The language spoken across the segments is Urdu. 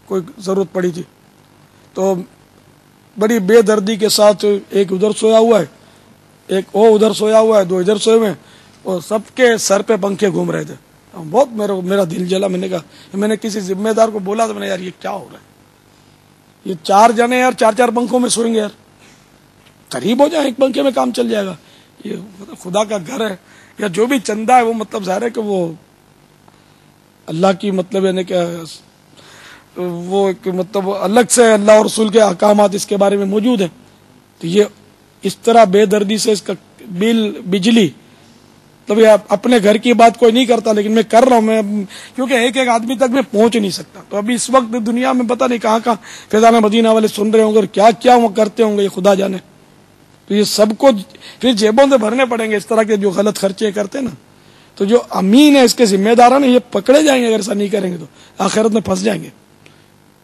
کوئی ضرورت پڑی تھی، تو بڑی بے دردی کے ساتھ ایک ادھر سویا ہوا ہے، ایک وہ ادھر سویا ہوا ہے، دو ادھر سوئے ہوئے ہیں، اور سب کے سر پہ پنکھے گھوم رہے تھے. بہت میرا دل جلا. میں نے کہا، میں نے کسی ذمہ دار کو بولا تو میں نے، یار یہ کیا ہو رہا ہے، یہ 4 جنے یار 4 پنکھوں میں سوئیں گے، یار قریب ہو جائیں، ایک پنکھے میں کام چل جائے گا. یہ خدا کا گھر ہے، یا جو بھی چندہ ہے وہ مطلب ظاہر ہے کہ وہ اللہ کی مطلب یعنی کہ وہ ایک مطلب الگ سے اللہ اور رسول کے احکامات اس کے بارے میں موجود ہیں. تو یہ اس طرح بے دردی سے اس کا بل بجلی، تب یہ اپنے گھر کی بات کوئی نہیں کرتا، لیکن میں کر رہا ہوں، میں کیونکہ ایک آدمی تک میں پہنچ نہیں سکتا. تو ابھی اس وقت دنیا میں پتہ نہیں کہاں فیضان مدینہ والے سن رہے ہوں گے اور کیا کیا وہ کرتے ہوں گے، یہ خدا جانے. تو یہ سب کو پھر جیبوں سے بھرنے پڑیں گے اس طرح کے جو غلط خرچے کرتے ہیں نا. تو جو امین ہے، اس کے ذمہ داران ہیں، یہ پکڑے جائیں گے اگر ایسا نہیں کریں گے تو آخرت میں پھنس جائیں گے.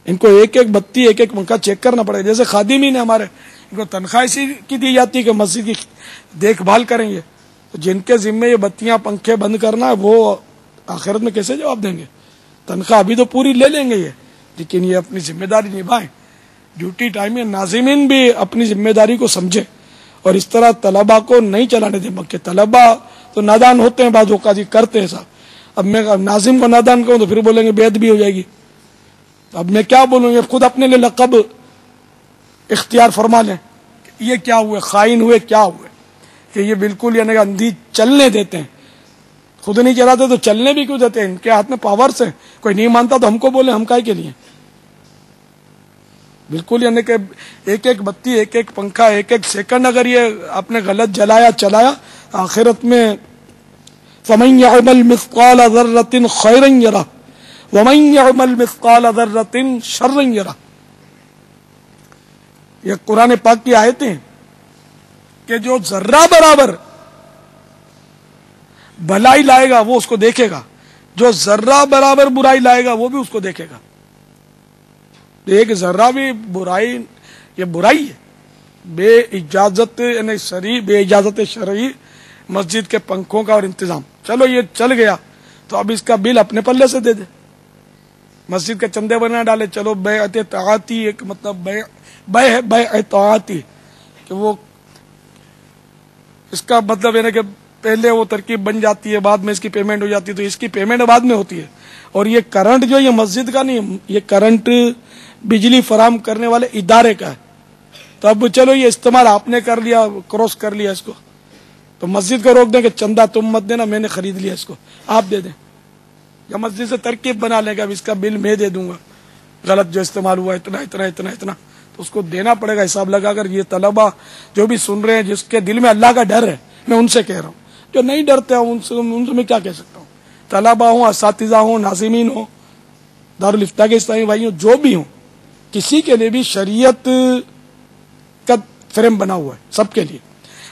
ان کو ایک ایک بتی، ایک ایک پنکھا چیک کرنا پڑے گا. جیسے خادمین ہمارے، ان کو تنخواہ اسی کی دی جاتی ہے کہ مسجد کی دیکھ بھال کریں گے. تو جن کے ذمے یہ بتیاں پنکھے بند کرنا ہے، وہ آخرت میں کیسے جواب دیں گے؟ تنخواہ ابھی تو پوری لے لیں گے یہ، لیکن یہ اپنی ذمہ داری نبھائیں. ڈیوٹی ٹائم میں ناظمین بھی اپنی ذمہ داری کو سمجھے اور اس طرح طلباء کو نہیں چلانے دیں. کہ طلباء تو نادان ہوتے ہیں، بعض اوقات کرتے ہیں صاحب. اب میں ناظم کو نادان کہوں تو پھر بولیں گے بیعت بھی ہو جائے گی. اب میں کیا بولوں گی؟ خود اپنے لیے لقب اختیار فرما لیں. یہ کیا ہوئے؟ خائن ہوئے. کیا ہوئے کہ یہ بالکل یعنی اندھی چلنے دیتے ہیں، خود نہیں چلاتے تو چلنے بھی کیوں دیتے ہیں؟ ان کے ہاتھ میں پاورس ہیں. کوئی نہیں مانتا تو ہم کو بولے، ہم کائے کے لیے؟ بالکل یعنی کہ ایک ایک بتی، ایک ایک پنکھا، ایک ایک سیکنڈ اگر یہ آپ نے غلط چلایا، آخرت میں فَمَن يَعْمَلْ مِثْقَالَ ذَرَّةٍ خَيْرًا يَرَهُ وَمَن يَعْمَلْ مِثْقَالَ ذَرَّةٍ شَرًّا يَرَهُ. یہ قرآن پاک کی آیتیں ہیں کہ جو ذرہ برابر بھلائی لائے گا وہ اس کو دیکھے گا، جو ذرہ برابر برائی لائے گا وہ بھی اس کو دیکھے گا. ایک ذرہ بھی برائی، یہ برائی ہے. بے اجازت یعنی شرعی، بے اجازت شرعی مسجد کے پنکھوں کا اور انتظام، چلو یہ چل گیا تو اب اس کا بل اپنے پلے سے دے دے. مسجد کے چندے بنا ڈالے، چلو بیعت طاعتی، ایک مطلب بیعت طاعتی کہ وہ اس کا مطلب ہے کہ پہلے وہ ترکیب بن جاتی ہے، بعد میں اس کی پیمنٹ ہو جاتی ہے. تو اس کی پیمنٹ بعد میں ہوتی ہے. اور یہ کرنٹ جو یہ مسجد کا نہیں، یہ کرنٹ بجلی فراہم کرنے والے ادارے کا ہے. تو اب چلو یہ استعمال آپ نے کر لیا، کراس کر لیا اس کو، تو مسجد کو روک دیں کہ چندہ تم مت دینا، میں نے خرید لیا اس کو، آپ دے دیں. یا مسجد سے ترکیب بنا لیں گا، اب اس کا بل میں دے دوں گا، غلط جو استعمال ہوا اتنا اتنا اتنا اتنا، تو اس کو دینا پڑے گا حساب لگا کر. یہ طلبہ جو بھی سن رہے ہیں، جس کے دل میں اللہ کا ڈر ہے، میں ان سے کہہ رہا ہوں. جو نہیں ڈرتے ہیں ان سے میں کیا کہہ سکتا ہوں؟ طلبہ ہوں، اساتذہ ہوں، ناظمین ہوں، دارالفتہ کے اسلامی بھائی ہوں، جو بھی ہوں، کسی کے لیے بھی شریعت کا فریم بنا ہوا ہے، سب کے لیے.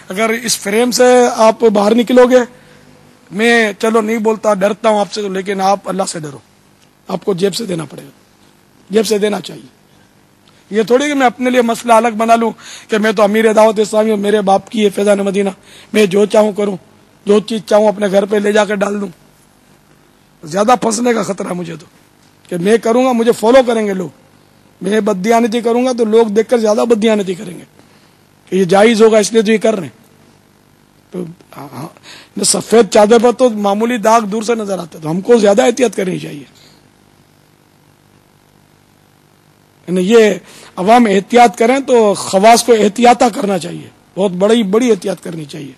اگر اس فریم سے آپ باہر نکلو گے، میں چلو نہیں بولتا، ڈرتا ہوں آپ سے، لیکن آپ اللہ سے ڈرو. آپ کو جیب سے دینا پڑے گا، جیب سے دینا چاہیے. یہ تھوڑی کہ میں اپنے لیے مسئلہ الگ بنا لوں کہ میں تو امیر دعوت اسلامی ہوں، میرے باپ کی ہے فیضان مدینہ، میں جو چاہوں کروں، جو چیز چاہوں اپنے گھر پہ لے جا کر ڈال دوں. زیادہ پھنسنے کا خطرہ ہے مجھے تو، کہ میں کروں گا مجھے فالو کریں گے لوگ، میں بددیانتی کروں گا تو لوگ دیکھ کر زیادہ بددیانتی کریں گے کہ یہ جائز ہوگا اس لیے تو یہ کر رہے ہیں. تو سفید چادر پر تو معمولی داغ دور سے نظر آتا ہے، تو ہم کو زیادہ احتیاط کرنی چاہیے. یہ عوام احتیاط کریں تو خواص کو احتیاطہ کرنا چاہیے، بہت بڑی احتیاط کرنی چاہیے.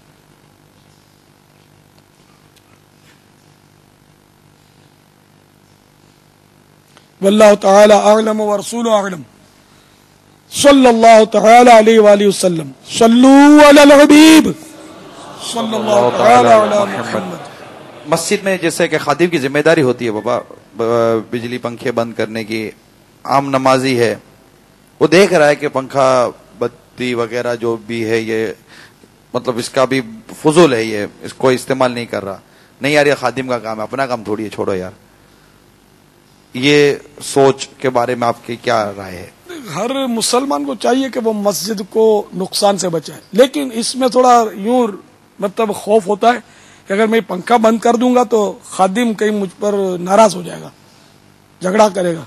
واللہ تعالی اعلم ورسولہ اعلم. صلی اللہ تعالی علیہ وآلہ وسلم. صلوا علی الحبیب صلی اللہ تعالی علی محمد. مسجد میں جیسے کہ خادم کی ذمہ داری ہوتی ہے بابا بجلی پنکھے بند کرنے کی، عام نمازی ہے وہ دیکھ رہا ہے کہ پنکھا بتی وغیرہ جو بھی ہے یہ مطلب اس کا بھی فضول ہے، یہ اس کو استعمال نہیں کر رہا. نہیں یار یہ خادم کا کام ہے، اپنا کام تھوڑی ہے، چھوڑو یار. یہ سوچ کے بارے میں آپ کی کیا رائے ہے؟ ہر مسلمان کو چاہیے کہ وہ مسجد کو نقصان سے بچائے، لیکن اس میں تھوڑا یوں مطلب خوف ہوتا ہے کہ اگر میں پنکھا بند کر دوں گا تو خادم کہیں مجھ پر ناراض ہو جائے گا، جھگڑا کرے گا.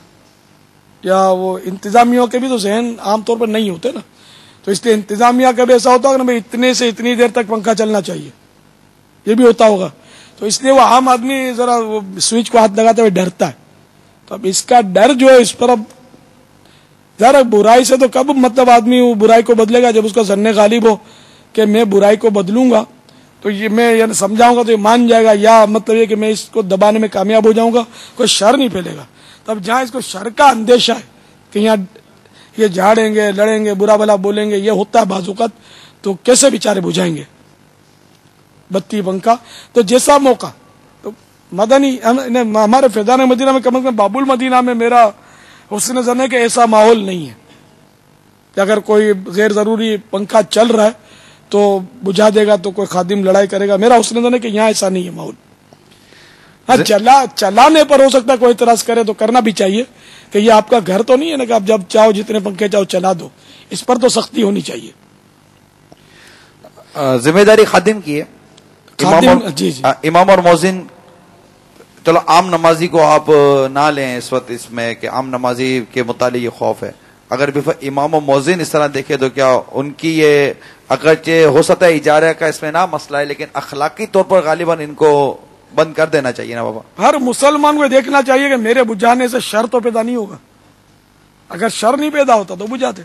یا وہ انتظامیہ کے بھی تو ذہن عام طور پر نہیں ہوتے نا، تو اس لیے انتظامیہ کا بھی ایسا ہوتا ہوگا نا بھائی اتنے سے اتنی دیر تک پنکھا چلنا چاہیے، یہ بھی ہوتا ہوگا، تو اس لیے وہ عام آدمی ذرا وہ سوئچ کو ہاتھ لگاتے ہوئے ڈرتا ہے. تو اب اس کا ڈر جو ہے اس پر اب ذرا برائی سے تو کب مطلب آدمی وہ برائی کو بدلے گا، جب اس کا ظن غالب ہو کہ میں برائی کو بدلوں گا تو یہ میں یعنی سمجھاؤں گا تو یہ مان جائے گا، یا مطلب یہ کہ میں اس کو دبانے میں کامیاب ہو جاؤں گا، کوئی شر نہیں پھیلے گا. تب جہاں اس کو شر کا اندیشہ ہے کہ یہاں یہ جھاڑیں گے، لڑیں گے، برا بھلا بولیں گے، یہ ہوتا ہے بعض اوقات، تو کیسے بیچارے بجھائیں گے بتی پنکھا. تو جیسا موقع تو مدنی ہمارے فیضان مدینہ میں کم از کم باب المدینہ میں میرا حسن ظن ہے کہ ایسا ماحول نہیں ہے کہ اگر کوئی غیر ضروری پنکھا چل رہا ہے تو بجھا دے گا تو کوئی خادم لڑائی کرے گا. میرا حسن ظن ہے کہ یہاں ایسا نہیں ہے ماحول. ہاں چلانے پر ہو سکتا ہے کوئی اعتراض کرے تو کرنا بھی چاہیے کہ یہ آپ کا گھر تو نہیں ہے نا کہ آپ جب چاہو جتنے پنکھے چاہو چلا دو، اس پر تو سختی ہونی چاہیے. ذمہ داری خادم کی ہے. جی امام اور مؤذن، چلو عام نمازی کو آپ نہ لیں اس وقت اس میں کہ عام نمازی کے متعلق یہ خوف ہے. اگر بھی امام و مؤذن اس طرح دیکھے تو کیا ان کی یہ اگرچہ ہو سکتا ہے اجارہ کا اس میں نہ مسئلہ ہے، لیکن اخلاقی طور پر غالباً ان کو بند کر دینا چاہیے نا بابا. ہر مسلمان کو دیکھنا چاہیے کہ میرے بجھانے سے شر تو پیدا نہیں ہوگا. اگر شر نہیں پیدا ہوتا تو بجھاتے.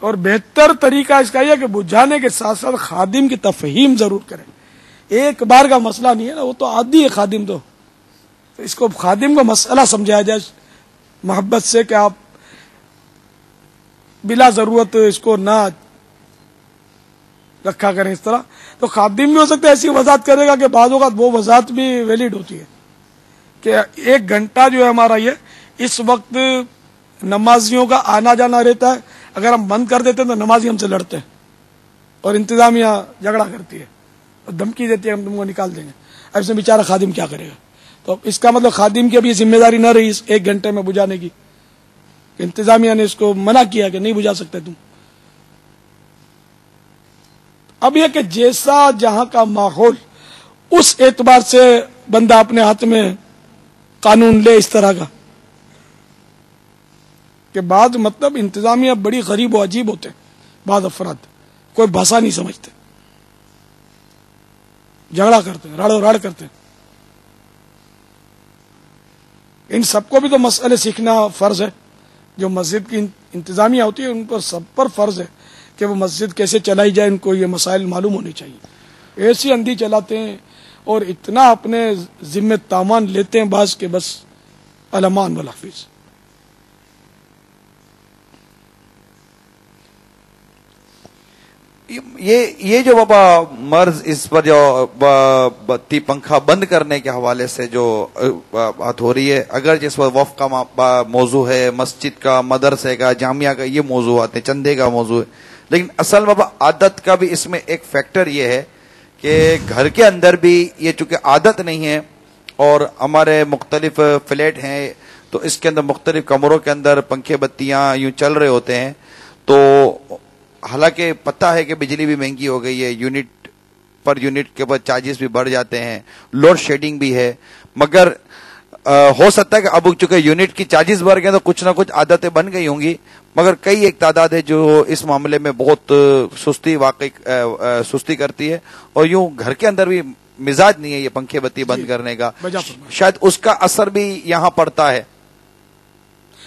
اور بہتر طریقہ اس کا یہ کہ بجھانے کے ساتھ ساتھ خادم کی تفہیم ضرور کریں. ایک بار کا مسئلہ نہیں ہے نا، وہ تو عادی ہے خادم، تو اس کو خادم کو مسئلہ سمجھایا جائے محبت سے کہ آپ بلا ضرورت اس کو نہ رکھا کریں اس طرح. تو خادم بھی ہو سکتا ہے ایسی وضاحت کرے گا کہ بعض اوقات وہ وضاحت بھی ویلڈ ہوتی ہے کہ 1 گھنٹہ جو ہے ہمارا یہ اس وقت نمازیوں کا آنا جانا رہتا ہے، اگر ہم بند کر دیتے ہیں تو نمازی ہم سے لڑتے ہیں اور انتظامیہ جھگڑا کرتی ہے اور دھمکی دیتی ہے ہم تم کو نکال دیں گے. اب اس میں بیچارہ خادم کیا کرے گا؟ تو اس کا مطلب خادم کی اب یہ ذمہ داری نہ رہی اس 1 گھنٹے میں بجھانے کی، انتظامیہ نے اس کو منع کیا کہ نہیں بجھا سکتے تم. اب یہ کہ جیسا جہاں کا ماحول اس اعتبار سے بندہ اپنے ہاتھ میں قانون لے اس طرح کا کہ بعض مطلب انتظامیہ بڑی غریب و عجیب ہوتے ہیں، بعض افراد کوئی بھاشا نہیں سمجھتے، جھگڑا کرتے ہیں، راڑو راڑ کرتے ہیں. ان سب کو بھی تو مسئلے سیکھنا فرض ہے. جو مسجد کی انتظامیہ ہوتی ہے ان پر سب پر فرض ہے کہ وہ مسجد کیسے چلائی جائے، ان کو یہ مسائل معلوم ہونے چاہیے. ایسی اندھی چلاتے ہیں اور اتنا اپنے ذمہ تامان لیتے ہیں بعض کے بس الامان والحفیظ. یہ جو بابا مرض اس پر جو بتی پنکھا بند کرنے کے حوالے سے جو بات ہو رہی ہے، اگر جس پر وقف کا موضوع ہے، مسجد کا، مدرسے کا، جامعہ کا یہ موضوعات ہیں، چندے کا موضوع ہے، لیکن اصل بابا عادت کا بھی اس میں ایک فیکٹر یہ ہے کہ گھر کے اندر بھی یہ چونکہ عادت نہیں ہے اور ہمارے مختلف فلیٹ ہیں تو اس کے اندر مختلف کمروں کے اندر پنکھے بتیاں یوں چل رہے ہوتے ہیں، تو حالانکہ پتہ ہے کہ بجلی بھی مہنگی ہو گئی ہے، یونٹ پر یونٹ کے بعد چارجز بھی بڑھ جاتے ہیں، لوڈ شیڈنگ بھی ہے، مگر ہو سکتا ہے کہ اب چونکہ یونٹ کی چارجز بڑھ گئے تو کچھ نہ کچھ عادتیں بن گئی ہوں گی، مگر کئی ایک تعداد ہے جو اس معاملے میں بہت سستی کرتی ہے اور یوں گھر کے اندر بھی مزاج نہیں ہے یہ پنکھے بتی بند کرنے کا، شاید اس کا اثر بھی یہاں پڑتا ہے.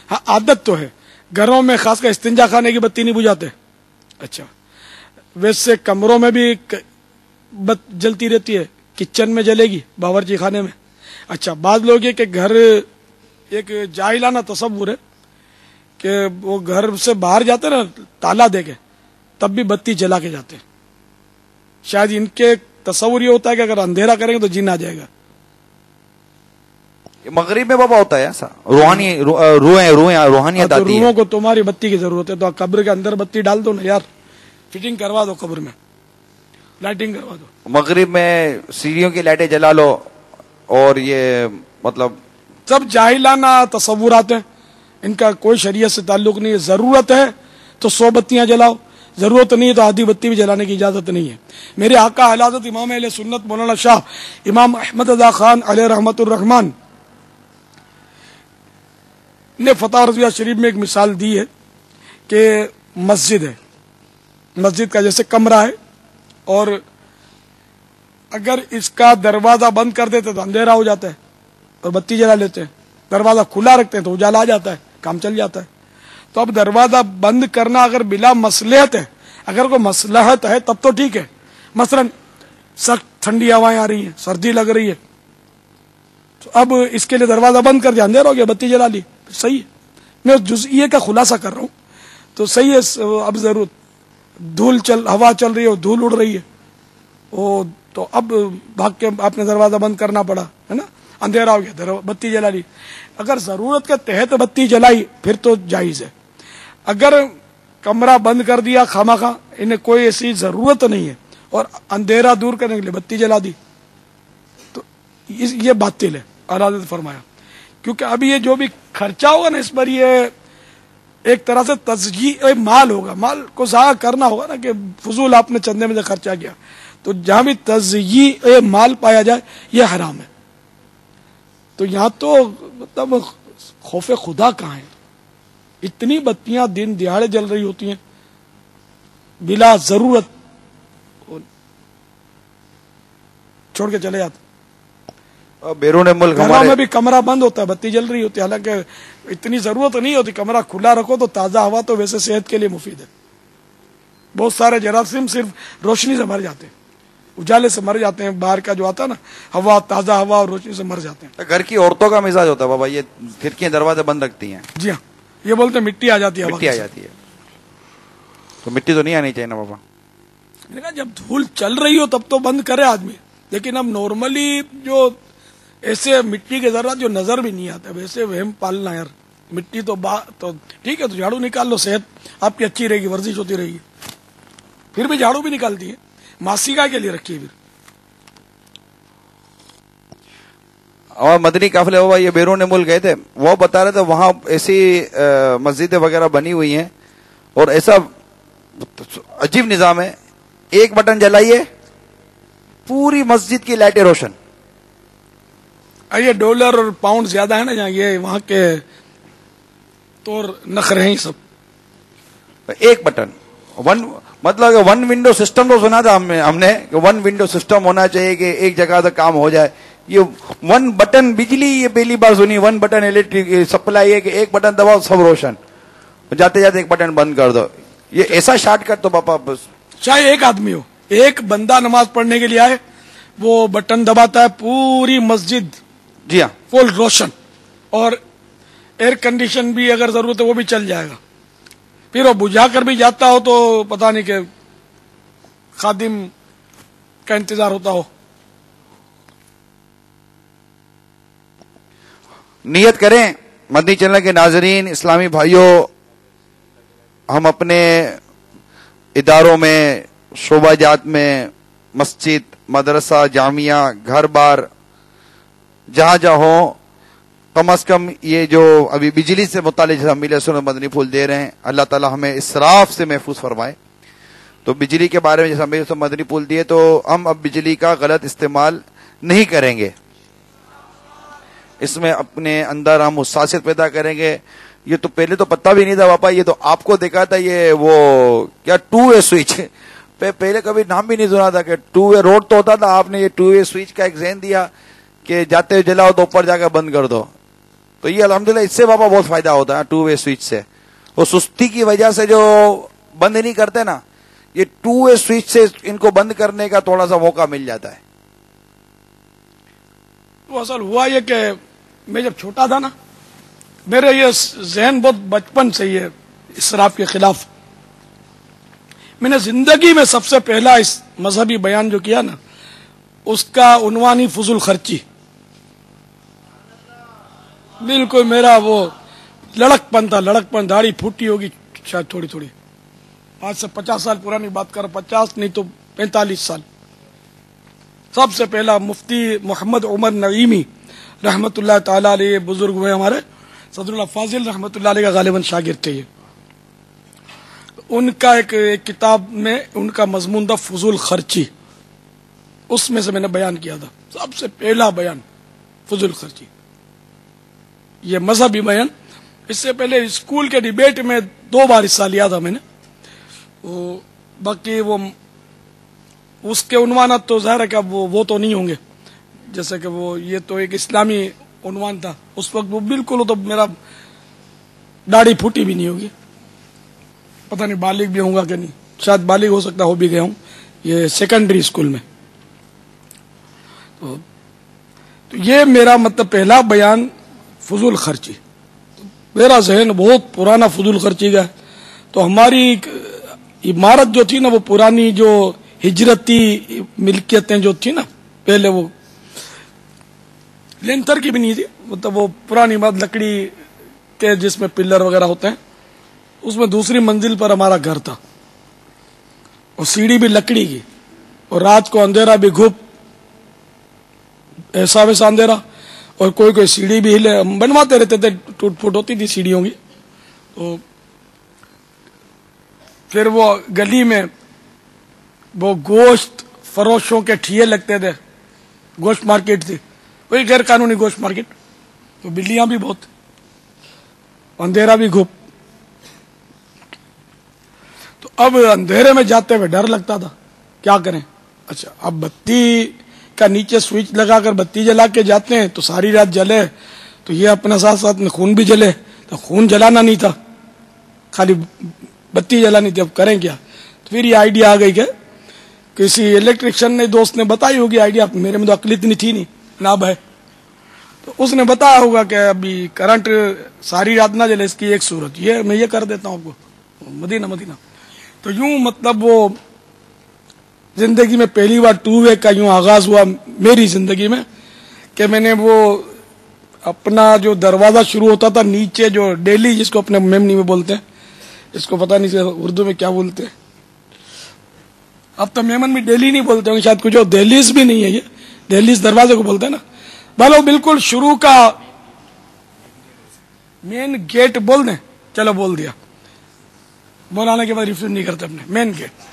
ہاں عادت تو ہے، گھروں میں خاص کر استنجا خانے کی بتی نہیں بجھاتے. اچھا ویسے کمروں میں بھی بت جلتی رہتی ہے، کچن میں جلے گی، باورچی خانے میں. اچھا بعض لوگ یہ کہ گھر ایک جاہلانہ تصور ہے کہ وہ گھر سے باہر جاتے نا تالا دے کے تب بھی بتی جلا کے جاتے ہیں. شاید ان کے تصور یہ ہوتا ہے کہ اگر اندھیرا کریں گے تو جن آ جائے گا. مغرب میں بابا ہوتا ہے ایسا، روحانیت آتی ہے. روحوں کو تمہاری بتی کی ضرورت ہے تو قبر کے اندر بتی ڈال دو نا یار، فٹنگ کروا دو، قبر میں لائٹنگ کروا دو. مغرب میں سیڑھیوں کی لائٹیں جلا لو، اور یہ مطلب سب جاہلانہ تصورات ہیں، ان کا کوئی شریعت سے تعلق نہیں ہے. ضرورت ہے تو 100 بتیاں جلاؤ، ضرورت نہیں ہے تو آدھی بتی بھی جلانے کی اجازت نہیں ہے. میرے آقا حضرت امام اہل سنت مولانا شاہ امام احمد رضا خان علیہ رحمت الرحمان نے فتح رضویہ شریف میں ایک مثال دی ہے کہ مسجد ہے، مسجد کا جیسے کمرہ ہے، اور اگر اس کا دروازہ بند کر دیتے تو اندھیرا ہو جاتا ہے اور بتی جلا لیتے ہیں، دروازہ کھلا رکھتے ہیں تو اجالا آ جاتا ہے، کام چل جاتا ہے. تو اب دروازہ بند کرنا اگر بلا مصلحت ہے، اگر کوئی مصلحت ہے تب تو ٹھیک ہے. مثلا سخت ٹھنڈی ہوائیں آ رہی ہیں، سردی لگ رہی ہے، تو اب اس کے لیے دروازہ بند کر دیا، اندھیرا ہو گیا، بتی جلا لی، صحیح ہے. میں اس جزئیے کا خلاصہ کر رہا ہوں. تو صحیح ہے. اب ضرور ہوا چل رہی ہے، دھول اڑ رہی ہے، تو اب بھاگ کے آپ نے دروازہ بند کرنا پڑا، ہے نا، اندھیرا ہو گیا، بتی جلا لی. اگر ضرورت کے تحت بتی جلائی پھر تو جائز ہے. اگر کمرہ بند کر دیا خامخواہ، انہیں کوئی ایسی ضرورت نہیں ہے، اور اندھیرا دور کرنے کے لیے بتی جلا دی، تو یہ باطل ہے. اعلیٰ حضرت فرمایا کیونکہ اب یہ جو بھی خرچہ ہوگا نا اس پر، یہ ایک طرح سے تضییع مال ہوگا، مال کو ضائع کرنا ہوگا نا، کہ فضول آپ نے چندے میں سے خرچہ کیا. تو جہاں بھی تضییع مال پایا جائے یہ حرام ہے. تو یہاں تو مطلب خوف خدا کہاں ہے؟ اتنی بتیاں دن دہاڑے جل رہی ہوتی ہیں بلا ضرورت، چھوڑ کے چلے جاتے. بیرون ملک گھروں میں بھی کمرہ بند ہوتا ہے، بتی جل رہی ہوتی ہے، حالانکہ اتنی ضرورت نہیں ہوتی. کمرہ کھلا رکھو تو تازہ ہوا تو ویسے صحت کے لیے مفید ہے. بہت سارے جراثیم صرف روشنی سے مر جاتے ہیں، اجالے سے مر جاتے ہیں. باہر کا جو آتا ہے نا ہوا، تازہ ہوا اور روشنی سے مر جاتے ہیں. گھر کی عورتوں کا مزاج ہوتا ہے بابا، یہ کھڑکیاں دروازے بند رکھتی ہیں. جی ہاں، یہ بولتے ہیں مٹی آ جاتی ہے، مٹی آ جاتی ہے. تو مٹی تو نہیں آنی چاہیے نا بابا. میں نے کہا جب دھول چل رہی ہو تب تو بند کرے آدمی، لیکن اب نارملی جو ایسے مٹی کے ذرات جو نظر بھی نہیں آتا، ویسے وہم پالنا یار. مٹی تو ٹھیک ہے، تو جھاڑو نکال لو، صحت آپ کی اچھی رہے گی، ورزش ہوتی رہے گی. پھر بھی جھاڑو بھی نکالتی ہے، ماسیکا کے لیے رکھی ہے. پھر اور مدنی قافلے بابا یہ بیرون ملک گئے تھے، وہ بتا رہے تھے وہاں ایسی مسجدیں وغیرہ بنی ہوئی ہیں اور ایسا عجیب نظام ہے، ایک بٹن جلائیے پوری مسجد کی لائٹیں روشن. یہ ڈالر اور پاؤنڈ زیادہ ہے نا جہاں، یہ وہاں کے طور نخرے ہیں سب. ایک بٹن مطلب ون ونڈو سسٹم تو سنا تھا ہم نے کہ ون ونڈو سسٹم ہونا چاہیے کہ ایک جگہ سے کام ہو جائے. یہ ون بٹن بجلی، یہ پہلی بار سنی. ون بٹن الیکٹرک سپلائی ہے کہ ایک بٹن دباؤ سب روشن، جاتے جاتے ایک بٹن بند کر دو. یہ ایسا شارٹ کٹ تو پاپا بس چاہے ایک آدمی ہو، ایک بندہ نماز پڑھنے کے لیے آئے، وہ بٹن دباتا ہے، پوری مسجد جی ہاں فل روشن، اور ایئر کنڈیشن بھی اگر ضرورت ہے وہ بھی چل جائے گا. پھر وہ بجھا کر بھی جاتا ہو تو پتہ نہیں کہ خادم کا انتظار ہوتا ہو. نیت کریں مدنی چینل کے ناظرین، اسلامی بھائیوں، ہم اپنے اداروں میں، شعبہ جات میں، مسجد، مدرسہ، جامعہ، گھر بار، جہاں جہاں ہوں، کم از کم یہ جو ابھی بجلی سے متعلق ہم ملے سن مدنی پھول دے رہے ہیں، اللہ تعالی ہمیں اسراف سے محفوظ فرمائے. تو بجلی کے بارے میں جیسے ہم مدنی پھول دیے تو ہم اب بجلی کا غلط استعمال نہیں کریں گے. اس میں اپنے اندر ہم حساسیت پیدا کریں گے. یہ تو پہلے تو پتہ بھی نہیں تھا پاپا، یہ تو آپ کو دیکھا تھا، یہ وہ کیا 2 وے سوئچ، پہلے کبھی نام بھی نہیں سنا تھا کہ 2 وے روڈ تو ہوتا تھا. آپ نے یہ 2 وے سوئچ کا ایک ذہن دیا کہ جاتے ہوئے جلاؤ تو اوپر جا کے بند کر دو. تو یہ الحمدللہ اس سے بابا بہت فائدہ ہوتا ہے 2 وے سوئچ سے. وہ سستی کی وجہ سے جو بند نہیں کرتے نا، یہ 2 وے سوئچ سے ان کو بند کرنے کا تھوڑا سا موقع مل جاتا ہے. وہ اصل ہوا یہ کہ میں جب چھوٹا تھا نا، میرے یہ ذہن بہت بچپن سے ہی ہے اسراف کے خلاف. میں نے زندگی میں سب سے پہلا اس مذہبی بیان جو کیا نا، اس کا عنوان ہی فضول خرچی. بالکل میرا وہ لڑک پن تھا، لڑک پن. داڑھی پھوٹی ہوگی شاید تھوڑی تھوڑی، آج سے 50 سال پرانی بات کر، 50 نہیں تو 45 سال. سب سے پہلا مفتی محمد عمر نعیمی رحمت اللہ تعالی علیہ، بزرگ ہوئے ہمارے، صدر اللہ فاضل رحمت اللہ علیہ کا غالباً شاگرد تھے. ان کا ایک کتاب میں ان کا مضمون تھا فضول خرچی. اس میں سے میں نے بیان کیا تھا سب سے پہلا بیان فضول خرچی. یہ مذہبی بیان اس سے پہلے اسکول کے ڈیبیٹ میں 2 بار حصہ لیا تھا میں نے. باقی وہ اس کے عنوانات تو ظاہر ہے کہ وہ تو نہیں ہوں گے، جیسے کہ وہ یہ تو ایک اسلامی عنوان تھا اس وقت، وہ بالکل تو میرا داڑھی پھوٹی بھی نہیں ہوگی، پتہ نہیں بالغ بھی ہوں گا کہ نہیں، شاید بالغ ہو سکتا ہو بھی گیا ہوں، یہ سیکنڈری اسکول میں. تو یہ میرا مطلب پہلا بیان فضول خرچی. میرا ذہن بہت پرانا فضول خرچی کا ہے. تو ہماری عمارت جو تھی نا، وہ پرانی جو ہجرتی ملکیتیں جو تھی نا پہلے، وہ لینتر کی بھی نہیں تھی، مطلب وہ پرانی عمارت لکڑی کے جس میں پلر وغیرہ ہوتے ہیں، اس میں دوسری منزل پر ہمارا گھر تھا، اور سیڑھی بھی لکڑی کی، اور رات کو اندھیرا بھی گھپ ایسا ویسا اندھیرا، اور کوئی سیڑھی بھی ہلے، ہم بنواتے رہتے تھے، ٹوٹ پھوٹ ہوتی تھی سیڑھیوں کی. تو پھر وہ گلی میں وہ گوشت فروشوں کے ٹھیے لگتے تھے، گوشت مارکیٹ تھی، وہی غیر قانونی گوشت مارکیٹ. تو بلیاں بھی بہت، اندھیرا بھی گھپ. تو اب اندھیرے میں جاتے ہوئے ڈر لگتا تھا، کیا کریں. اچھا اب بتی کا نیچے سوئچ لگا کر بتی جلا کے جاتے ہیں تو ساری رات جلے، تو یہ اپنا ساتھ ساتھ میں خون بھی جلے، تو خون جلانا نہیں تھا، خالی بتی جلانی تھی. اب کریں کیا. تو پھر یہ آئیڈیا آ گئی کہ کسی الیکٹریشین نے، دوست نے بتائی ہوگی آئیڈیا، میرے میں تو عقل اتنی تھی نہیں، ناب ہے، تو اس نے بتایا ہوگا کہ ابھی کرنٹ ساری رات نہ جلے، اس کی ایک صورت یہ میں یہ کر دیتا ہوں آپ کو، مدینہ. تو یوں مطلب وہ زندگی میں پہلی بار 2 وے کا یوں آغاز ہوا میری زندگی میں، کہ میں نے وہ اپنا جو دروازہ شروع ہوتا تھا نیچے، جو ڈیلی جس کو اپنے میمنی میں بولتے ہیں، اس کو پتہ نہیں اردو میں کیا بولتے ہیں، اب تو میمن میں ڈیلی نہیں بولتے ہوں شاید، کچھ دہلیز بھی نہیں ہے، یہ دہلیز دروازے کو بولتے ہیں نا. بھلو بالکل شروع کا مین گیٹ بول دیں، چلو بول دیا، بولانے کے بعد ریفیوز نہیں کرتے اپنے مین گیٹ.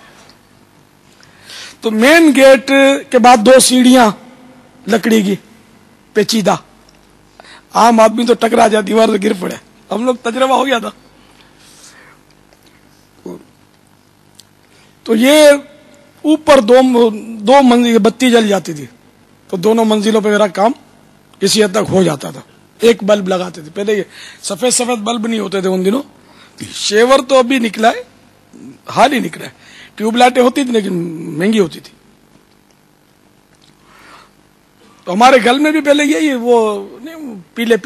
تو مین گیٹ کے بعد 2 سیڑھیاں لکڑی کی پیچیدہ، عام آدمی تو ٹکرا جائے، دیوار سے گر پڑے، ہم لوگ تجربہ ہو گیا تھا. تو یہ اوپر 2 منزل بتی جل جاتی تھی، تو دونوں منزلوں پہ میرا کام کسی حد تک ہو جاتا تھا. ایک بلب لگاتے تھے، پہلے یہ سفید بلب نہیں ہوتے تھے ان دنوں، شیور تو ابھی نکلا ہے، حال ہی نکلا ہے، ٹیوب لائٹیں ہوتی تھی لیکن مہنگی ہوتی تھی. تو ہمارے گھر میں بھی پہلے یہی وہ پیلے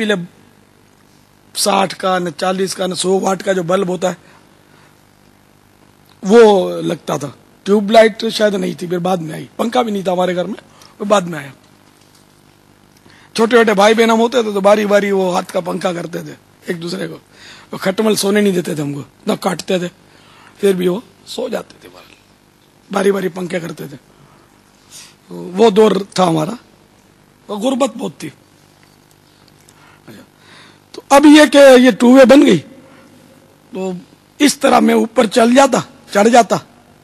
60 کا نہ 40 کا نہ 100 واٹ کا جو بلب ہوتا ہے وہ لگتا تھا. ٹیوب لائٹ شاید نہیں تھی، پھر بعد میں آئی. پنکھا بھی نہیں تھا ہمارے گھر میں، وہ بعد میں آیا. چھوٹے چھوٹے بھائی بہن ہم ہوتے تھے تو باری باری وہ ہاتھ کا پنکھا کرتے تھے ایک دوسرے کو، وہ کھٹمل سونے نہیں دیتے تھے ہم کو، نہ کاٹتے تھے، پھر بھی وہ سو جاتے تھے، باری باری پنکھے کرتے تھے. وہ دور تھا ہمارا، وہ غربت بہت تھی. تو اب یہ کہ یہ 2 وے بن گئی، تو اس طرح میں اوپر چڑھ جاتا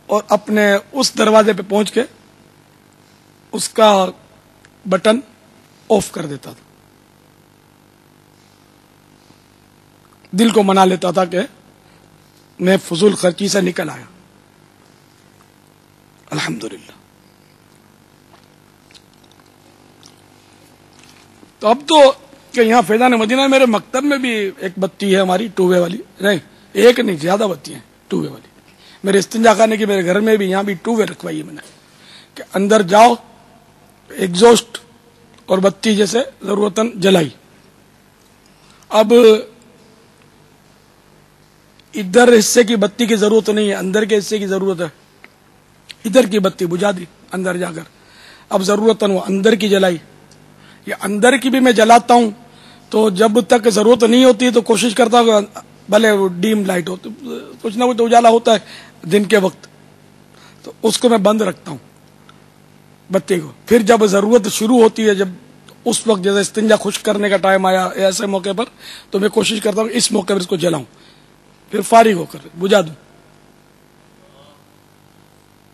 اور اپنے اس دروازے پہ پہنچ کے اس کا بٹن آف کر دیتا تھا. دل کو منا لیتا تھا کہ میں فضول خرچی سے نکل آیا، الحمدللہ. تو اب تو کہ یہاں فیضان مدینہ میرے مکتب میں بھی ایک بتی ہے ہماری 2 وے والی، نہیں ایک نہیں زیادہ بتی ہیں 2 وے والی. میرے استنجا خانے کی میرے گھر میں بھی، یہاں بھی 2 وے رکھوائی ہے میں نے، کہ اندر جاؤ ایگزوسٹ اور بتی جیسے ضرورتاً جلائی. اب ادھر حصے کی بتی کی ضرورت نہیں ہے، اندر کے حصے کی ضرورت ہے، ادھر کی بتی بجھا دی اندر جا کر. اب ضرورتاً وہ اندر کی جلائی. یہ اندر کی بھی میں جلاتا ہوں تو جب تک ضرورت نہیں ہوتی تو کوشش کرتا ہوں، بھلے وہ ڈیم لائٹ ہو، کچھ نہ کچھ تو اجالا ہوتا ہے دن کے وقت، تو اس کو میں بند رکھتا ہوں بتی کو. پھر جب ضرورت شروع ہوتی ہے، جب اس وقت جیسے استنجا خشک کرنے کا ٹائم آیا ایسے موقع پر، تو میں کوشش کرتا ہوں اس موقع پر اس کو جلاؤں، پھر فارغ ہو کر بجھا دوں.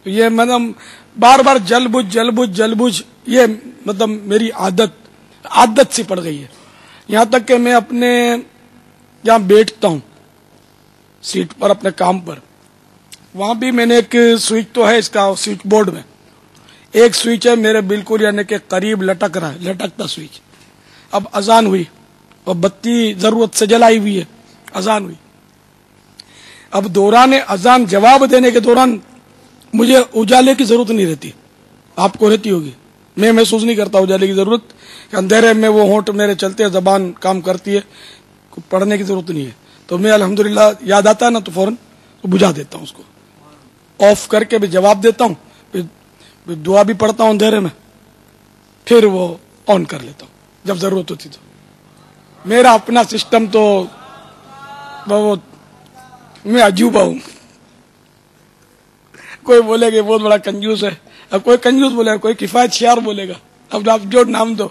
تو یہ مطلب بار بار جل بجھ یہ مطلب میری عادت سی پڑ گئی ہے. یہاں تک کہ میں اپنے جہاں بیٹھتا ہوں سیٹ پر اپنے کام پر، وہاں بھی میں نے ایک سوئچ تو ہے اس کا سوئچ بورڈ میں، ایک سوئچ ہے میرے بالکل یعنی کہ قریب لٹک رہا ہے، لٹکتا سوئچ. اب اذان ہوئی اور بتی ضرورت سے جلائی ہوئی ہے، اذان ہوئی. اب دوران اذان جواب دینے کے دوران مجھے اجالے کی ضرورت نہیں رہتی، آپ کو رہتی ہوگی، میں محسوس نہیں کرتا اجالے کی ضرورت، کہ اندھیرے میں وہ ہونٹ میرے چلتے ہیں، زبان کام کرتی ہے، پڑھنے کی ضرورت نہیں ہے. تو میں الحمدللہ یاد آتا ہے نا تو فوراً بجھا دیتا ہوں، اس کو آف کر کے بھی جواب دیتا ہوں، پھر دعا بھی پڑھتا ہوں اندھیرے میں، پھر وہ آن کر لیتا ہوں جب ضرورت ہوتی. تو میرا اپنا سسٹم تو وہ میں عجوبہ ہوں. کوئی بولے گا بہت بڑا کنجوس ہے، اب کوئی کنجوس بولے گا، کوئی کفایت شیار بولے گا، اب آپ جو نام دو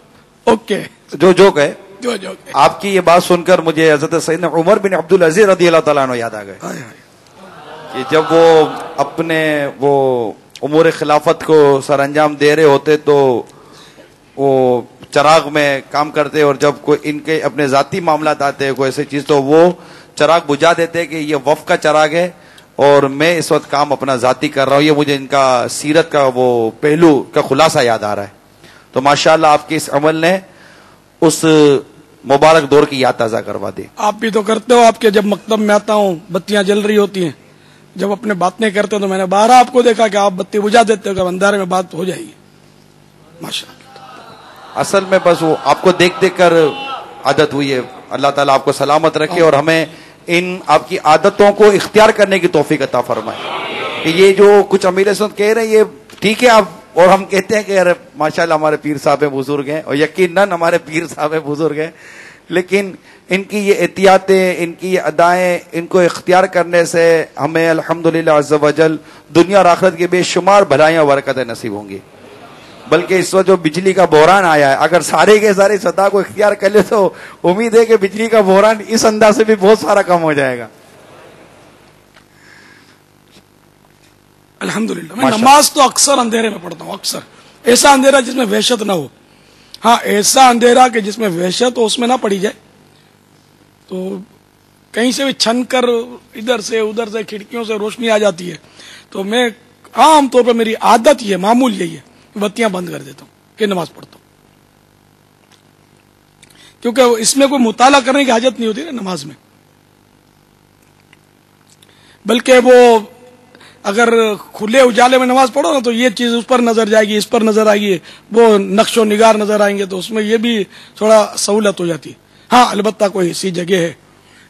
اوکے جو کہے. جو آپ کی یہ بات سن کر مجھے حضرت سیدنا عمر بن عبدالعزیز رضی اللہ تعالیٰ عنہ یاد آ گئے کہ جب وہ اپنے وہ امور خلافت کو سر انجام دے رہے ہوتے تو وہ چراغ میں کام کرتے، اور جب کوئی ان کے اپنے ذاتی معاملات آتے کوئی ایسی چیز تو وہ چراغ بجھا دیتے کہ یہ وف کا چراغ ہے اور میں اس وقت کام اپنا ذاتی کر رہا ہوں. یہ مجھے ان کا سیرت کا وہ پہلو کا خلاصہ یاد آ رہا ہے. تو ماشاءاللہ آپ کے اس عمل نے اس مبارک دور کی یاد تازہ کروا دی. آپ بھی تو کرتے ہو، آپ کے جب مکتب میں آتا ہوں بتیاں جل رہی ہوتی ہیں، جب اپنے باتیں کرتے ہیں تو میں نے بارہ آپ کو دیکھا کہ آپ بتی بجھا دیتے ہو کہ اندھیرے میں بات ہو جائے گی. ماشاءاللہ اصل میں بس وہ آپ کو دیکھ دیکھ کر عادت ہوئی ہے. اللہ تعالیٰ آپ کو سلامت رکھے اور ہمیں ان آپ کی عادتوں کو اختیار کرنے کی توفیق عطا فرمائے. کہ یہ جو کچھ امیر سنت کہہ رہے ہیں یہ ٹھیک ہے، آپ اور ہم کہتے ہیں کہ یار ماشاءاللہ ہمارے پیر صاحب بزرگ ہیں، اور یقیناً ہمارے پیر صاحب بزرگ ہیں، لیکن ان کی یہ احتیاطیں، ان کی یہ ادائیں، ان کو اختیار کرنے سے ہمیں الحمدللہ عز و جل دنیا اور آخرت کے بے شمار بھلائیاں اور برکتیں نصیب ہوں گی. بلکہ اس وقت جو بجلی کا بحران آیا ہے، اگر سارے کے سارے سطح کو اختیار کر لے تو امید ہے کہ بجلی کا بحران اس انداز سے بھی بہت سارا کم ہو جائے گا. الحمدللہ میں نماز تو اکثر اندھیرے میں پڑھتا ہوں، اکثر ایسا اندھیرا جس میں وحشت نہ ہو. ہاں ایسا اندھیرا کہ جس میں وحشت ہو اس میں نہ پڑی جائے، تو کہیں سے بھی چھن کر ادھر سے ادھر سے کھڑکیوں سے روشنی آ جاتی ہے تو میں عام طور پر میری عادت یہ معمول یہی ہے بتیاں بند کر دیتا ہوں کہ نماز پڑھتا ہوں، کیونکہ اس میں کوئی مطالعہ کرنے کی حاجت نہیں ہوتی نا نماز میں. بلکہ وہ اگر کھلے اجالے میں نماز پڑھو نا تو یہ چیز اس پر نظر جائے گی، اس پر نظر آئے گی، وہ نقش و نگار نظر آئیں گے، تو اس میں یہ بھی تھوڑا سہولت ہو جاتی ہے. ہاں البتہ کوئی ایسی جگہ ہے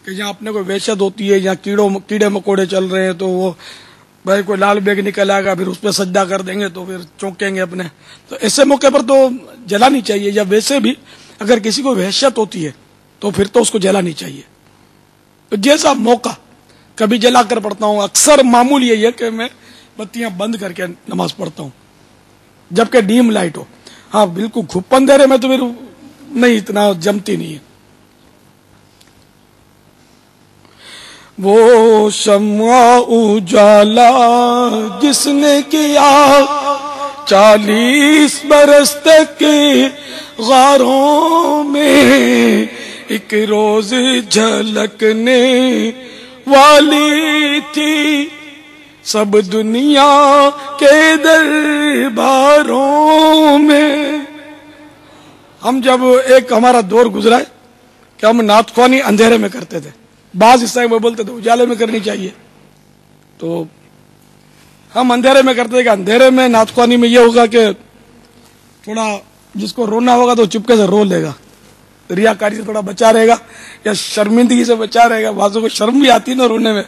کہ جہاں اپنے کو وحشت ہوتی ہے، جہاں کیڑے مکوڑے چل رہے ہیں، تو وہ بھائی کوئی لال بیگ نکل آئے گا پھر اس پہ سجدہ کر دیں گے تو پھر چونکیں گے اپنے، تو ایسے موقع پر تو جلانی چاہیے. یا ویسے بھی اگر کسی کو وحشت ہوتی ہے تو پھر تو اس کو جلانی چاہیے. تو جیسا موقع کبھی جلا کر پڑھتا ہوں، اکثر معمول یہی ہے کہ میں بتیاں بند کر کے نماز پڑھتا ہوں جبکہ ڈیم لائٹ ہو. ہاں بالکل گھپ اندھیرے میں تو پھر نہیں، اتنا جمتی نہیں ہے. وہ شمع اجالا جس نے کیا 40 برس تک غاروں میں، ایک روز جھلکنے والی تھی سب دنیا کے درباروں میں. ہم جب ایک ہمارا دور گزرا ہے کہ ہم نعت خوانی اندھیرے میں کرتے تھے، بعض حصہ میں بولتے تھے اجالے میں کرنی چاہیے، تو ہم اندھیرے میں کرتے تھے کہ اندھیرے میں نعت خوانی میں یہ ہوگا کہ تھوڑا جس کو رونا ہوگا تو چپکے سے رو لے گا، ریاکاری سے تھوڑا بچا رہے گا یا شرمندگی سے بچا رہے گا. بعضوں کو شرم بھی آتی نا رونے میں،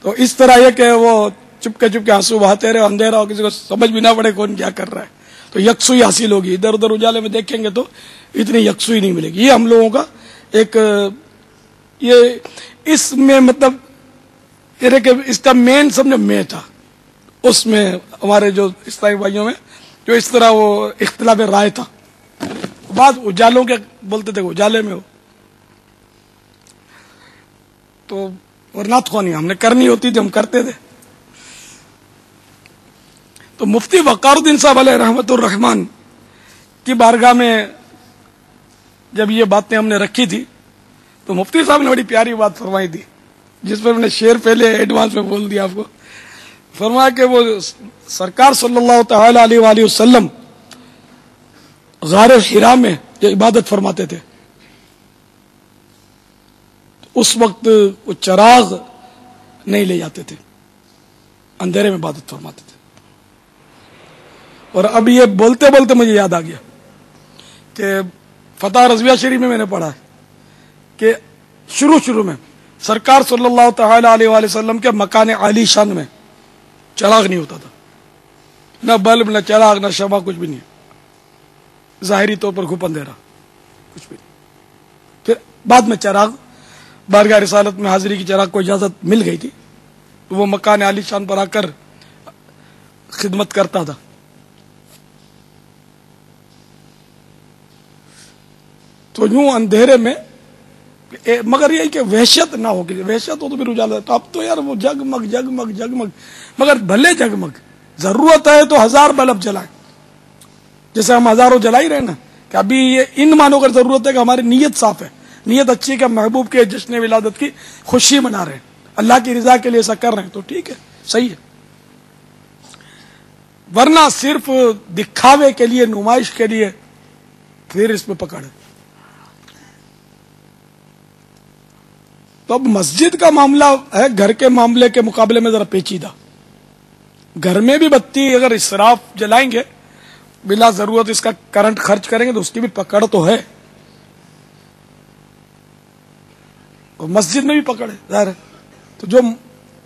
تو اس طرح یہ کہ وہ چپکے چپکے آنسو بہاتے رہے، اندھیرا ہو کسی کو سمجھ بھی نہ پڑے کون کیا کر رہا ہے، تو یکسوئی حاصل ہوگی. ادھر ادھر اجالے میں دیکھیں گے تو اتنی یکسوئی نہیں ملے گی. یہ ہم لوگوں کا ایک یہ اس میں مطلب یہ کہ اس کا مین سمجھو میں تھا، اس میں ہمارے جو اسلامی بھائیوں میں جو اس طرح وہ اختلاف رائے تھا. بعض اجالوں کے بولتے تھے اجالے میں ہو، تو اور نعت خوانی ہم نے کرنی ہوتی تھی، ہم کرتے تھے. تو مفتی وقار الدین صاحب علیہ رحمت الرحمان کی بارگاہ میں جب یہ باتیں ہم نے رکھی تھی تو مفتی صاحب نے بڑی پیاری بات فرمائی تھی، جس پر میں نے شعر پہلے ایڈوانس میں بول دیا آپ کو. فرمایا کہ وہ سرکار صلی اللہ تعالی علیہ وآلہ وسلم غار حرا میں جو عبادت فرماتے تھے، اس وقت وہ چراغ نہیں لے جاتے تھے، اندھیرے میں عبادت فرماتے تھے. اور اب یہ بولتے بولتے مجھے یاد آ گیا کہ فتح رضویہ شریف میں نے پڑھا ہے کہ شروع میں سرکار صلی اللہ تعالی علیہ وآلہ وسلم کے مکان عالی شان میں چراغ نہیں ہوتا تھا، نہ بلب، نہ چراغ، نہ شمع، کچھ بھی نہیں، ظاہری طور پر گھپ اندھیرا، کچھ بھی نہیں. پھر بعد میں چراغ، بارگاہ رسالت میں حاضری کی چراغ کو اجازت مل گئی تھی، تو وہ مکان عالی شان پر آ کر خدمت کرتا تھا. تو یوں اندھیرے میں، مگر یہ کہ وحشت نہ ہو، کہ وحشت ہو تو پھر اجالا. تو اب تو یار وہ جگمگ جگمگ جگمگ، مگر بھلے جگمگ، ضرورت ہے تو 1000 بلب جلائیں، جیسے ہم ہزاروں جلا ہی رہے نا. کہ ابھی یہ ان مانوں کر ضرورت ہے کہ ہماری نیت صاف ہے، نیت اچھی، کہ محبوب کے جشن ولادت کی خوشی منا رہے ہیں، اللہ کی رضا کے لیے ایسا کر رہے ہیں، تو ٹھیک ہے، صحیح ہے. ورنہ صرف دکھاوے کے لیے، نمائش کے لیے، پھر اس میں پکڑ ہے. تو اب مسجد کا معاملہ ہے گھر کے معاملے کے مقابلے میں ذرا پیچیدہ. گھر میں بھی بتی اگر اسراف جلائیں گے، بلا ضرورت اس کا کرنٹ خرچ کریں گے، تو اس کی بھی پکڑ تو ہے، اور مسجد میں بھی پکڑ ہے ظاہر ہے. تو جو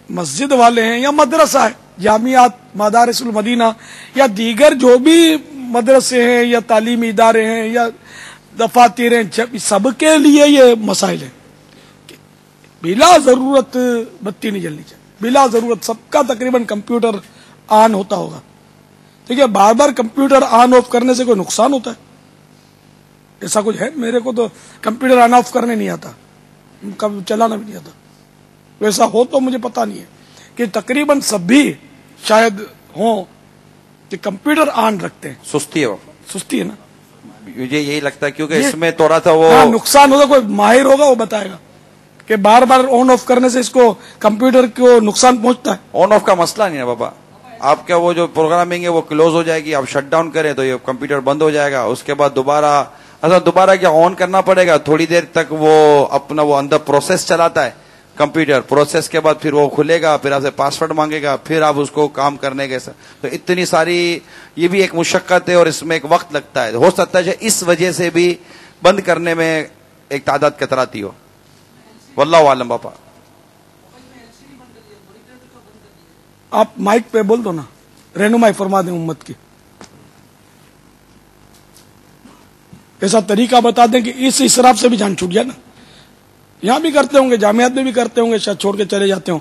مسجد والے ہیں یا مدرسہ ہے، جامعات، مدارس المدینہ، یا دیگر جو بھی مدرسے ہیں یا تعلیمی ادارے ہیں یا دفاتر ہیں، سب کے لیے یہ مسائل ہیں. بلا ضرورت بتی نہیں جلنی چاہیے، بلا ضرورت. سب کا تقریباً کمپیوٹر آن ہوتا ہوگا، ٹھیک ہے، بار بار کمپیوٹر آن آف کرنے سے کوئی نقصان ہوتا ہے؟ ایسا کچھ ہے؟ میرے کو تو کمپیوٹر آن آف کرنے نہیں آتا، کبھی چلانا بھی نہیں آتا. ویسا ہو تو مجھے پتا نہیں ہے، کہ تقریباً سب بھی شاید ہوں کہ کمپیوٹر آن رکھتے ہیں. سستی ہے وہ، سستی ہے نا، مجھے یہی لگتا ہے، کیونکہ اس میں تھوڑا سا وہ نقصان ہوگا. کوئی ماہر ہوگا وہ بتائے گا کہ بار بار آن آف کرنے سے اس کو کمپیوٹر کو نقصان پہنچتا ہے. آن آف کا مسئلہ نہیں ہے بابا. آپ کا وہ جو پروگرامنگ ہے وہ کلوز ہو جائے گی، آپ شٹ ڈاؤن کریں تو یہ کمپیوٹر بند ہو جائے گا. اس کے بعد دوبارہ کیا آن کرنا پڑے گا. تھوڑی دیر تک وہ اپنا وہ اندر پروسیس چلاتا ہے کمپیوٹر، پروسیس کے بعد پھر وہ کھلے گا، پھر آپ سے پاسورڈ مانگے گا، پھر آپ اس کو کام کرنے کے. تو اتنی ساری یہ بھی ایک مشقت ہے، اور اس میں ایک وقت لگتا ہے. ہو سکتا ہے اس وجہ سے بھی بند کرنے میں ایک تعداد کتراتی ہو، واللہ عالم. باپا آپ مائک پہ بول دو نا، رہنمائی فرما دیں امت کی. ایسا طریقہ بتا دیں کہ اس اسراف سے بھی جان چھوٹ جائے نا. یہاں بھی کرتے ہوں گے، جامعات میں بھی کرتے ہوں گے، شاید چھوڑ کے چلے جاتے ہوں.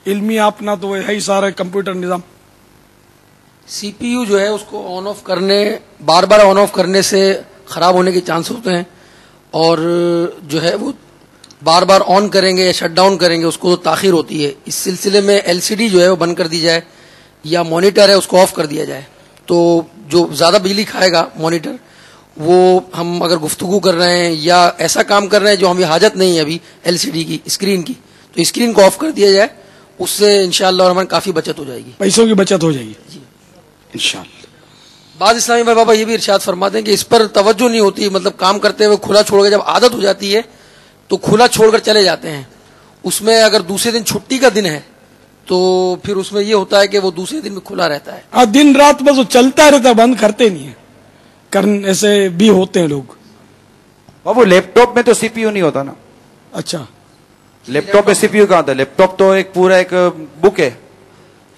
علمی آپ نہ تو ہے ہی سارا کمپیوٹر نظام. سی پی یو جو ہے اس کو آن آف کرنے، بار بار آن آف کرنے سے خراب ہونے کے چانس ہوتے ہیں، اور جو ہے وہ بار بار آن کریں گے یا شٹ ڈاؤن کریں گے اس کو تاخیر ہوتی ہے. اس سلسلے میں ایل سی ڈی جو ہے وہ بند کر دی جائے، یا مانیٹر ہے اس کو آف کر دیا جائے. تو جو زیادہ بجلی کھائے گا مانیٹر، وہ ہم اگر گفتگو کر رہے ہیں یا ایسا کام کر رہے ہیں جو ہمیں حاجت نہیں ہے ابھی ایل سی ڈی کی اسکرین کی، تو اسکرین کو آف کر دیا جائے. اس سے انشاءاللہ الرحمن کافی بچت ہو جائے گی، پیسوں کی بچت ہو جائے گی جی انشاءاللہ. بعض اسلامی بھائی بابا یہ بھی ارشاد فرماتے ہیں کہ اس پر توجہ نہیں ہوتی، مطلب کام کرتے ہوئے کھلا چھوڑ کے جب عادت ہو جاتی ہے تو کھلا چھوڑ کر چلے جاتے ہیں. اس میں اگر دوسرے دن چھٹی کا دن ہے تو پھر اس میں یہ ہوتا ہے کہ وہ دوسرے دن میں کھلا رہتا ہے. دن رات بس وہ چلتا رہتا ہے، بند کرتے نہیں ہیں. ایسے بھی ہوتے ہیں لوگ. بابو لیپ ٹاپ میں تو سی پی یو نہیں ہوتا نا. اچھا، لیپ ٹاپ میں سی پی یو کہاں تھا؟ لیپ ٹاپ تو ایک پورا ایک بک ہے.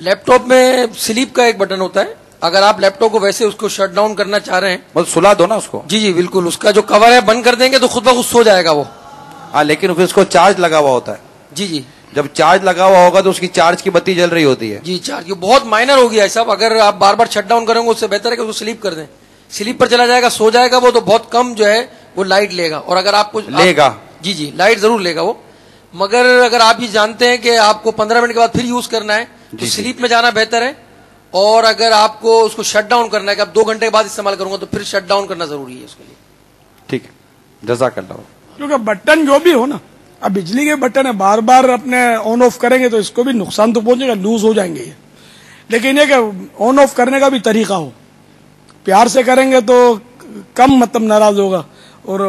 لیپ ٹاپ میں سلیپ کا ایک بٹن ہوتا ہے. اگر آپ لیپ ٹاپ کو ویسے اس کو شٹ ڈاؤن کرنا چاہ رہے ہیں، بس سلا دو نا اس کو. جی جی بالکل، اس کا جو کور ہے بند کر دیں گے تو خود بخود سو جائے گا وہ. ہاں، لیکن پھر اس کو چارج لگا ہوا ہوتا ہے. جی جی جب چارج لگا ہوا ہوگا تو اس کی چارج کی بتی جل رہی ہوتی ہے. جی چارج بہت مائنر ہو گیا ہے صاحب. اگر آپ بار بار شٹ ڈاؤن کریں گے اس سے بہتر ہے کہ اس کو سلیپ کر دیں. سلیپ پر چلا جائے گا، سو جائے گا وہ، تو بہت کم جو ہے وہ لائٹ لے گا. اور اگر آپ کو لے گا، جی جی لائٹ ضرور لے گا وہ، مگر اگر آپ یہ جانتے ہیں کہ آپ کو 15 منٹ کے بعد پھر یوز کرنا ہے تو سلیپ میں جانا بہتر ہے. اور اگر آپ کو اس کو شٹ ڈاؤن کرنا ہے کہ آپ 2 گھنٹے کے بعد استعمال کروں گا تو پھر شٹ ڈاؤن کرنا ضروری ہے اس کے لیے. ٹھیک ہے، جزاک اللہ. کیونکہ بٹن جو بھی ہو نا، اب بجلی کے بٹن ہے، بار بار اپنے آن آف کریں گے تو اس کو بھی نقصان تو پہنچے گا، لوز ہو جائیں گے یہ. لیکن یہ کہ آن آف کرنے کا بھی طریقہ ہو، پیار سے کریں گے تو کم مطلب ناراض ہوگا، اور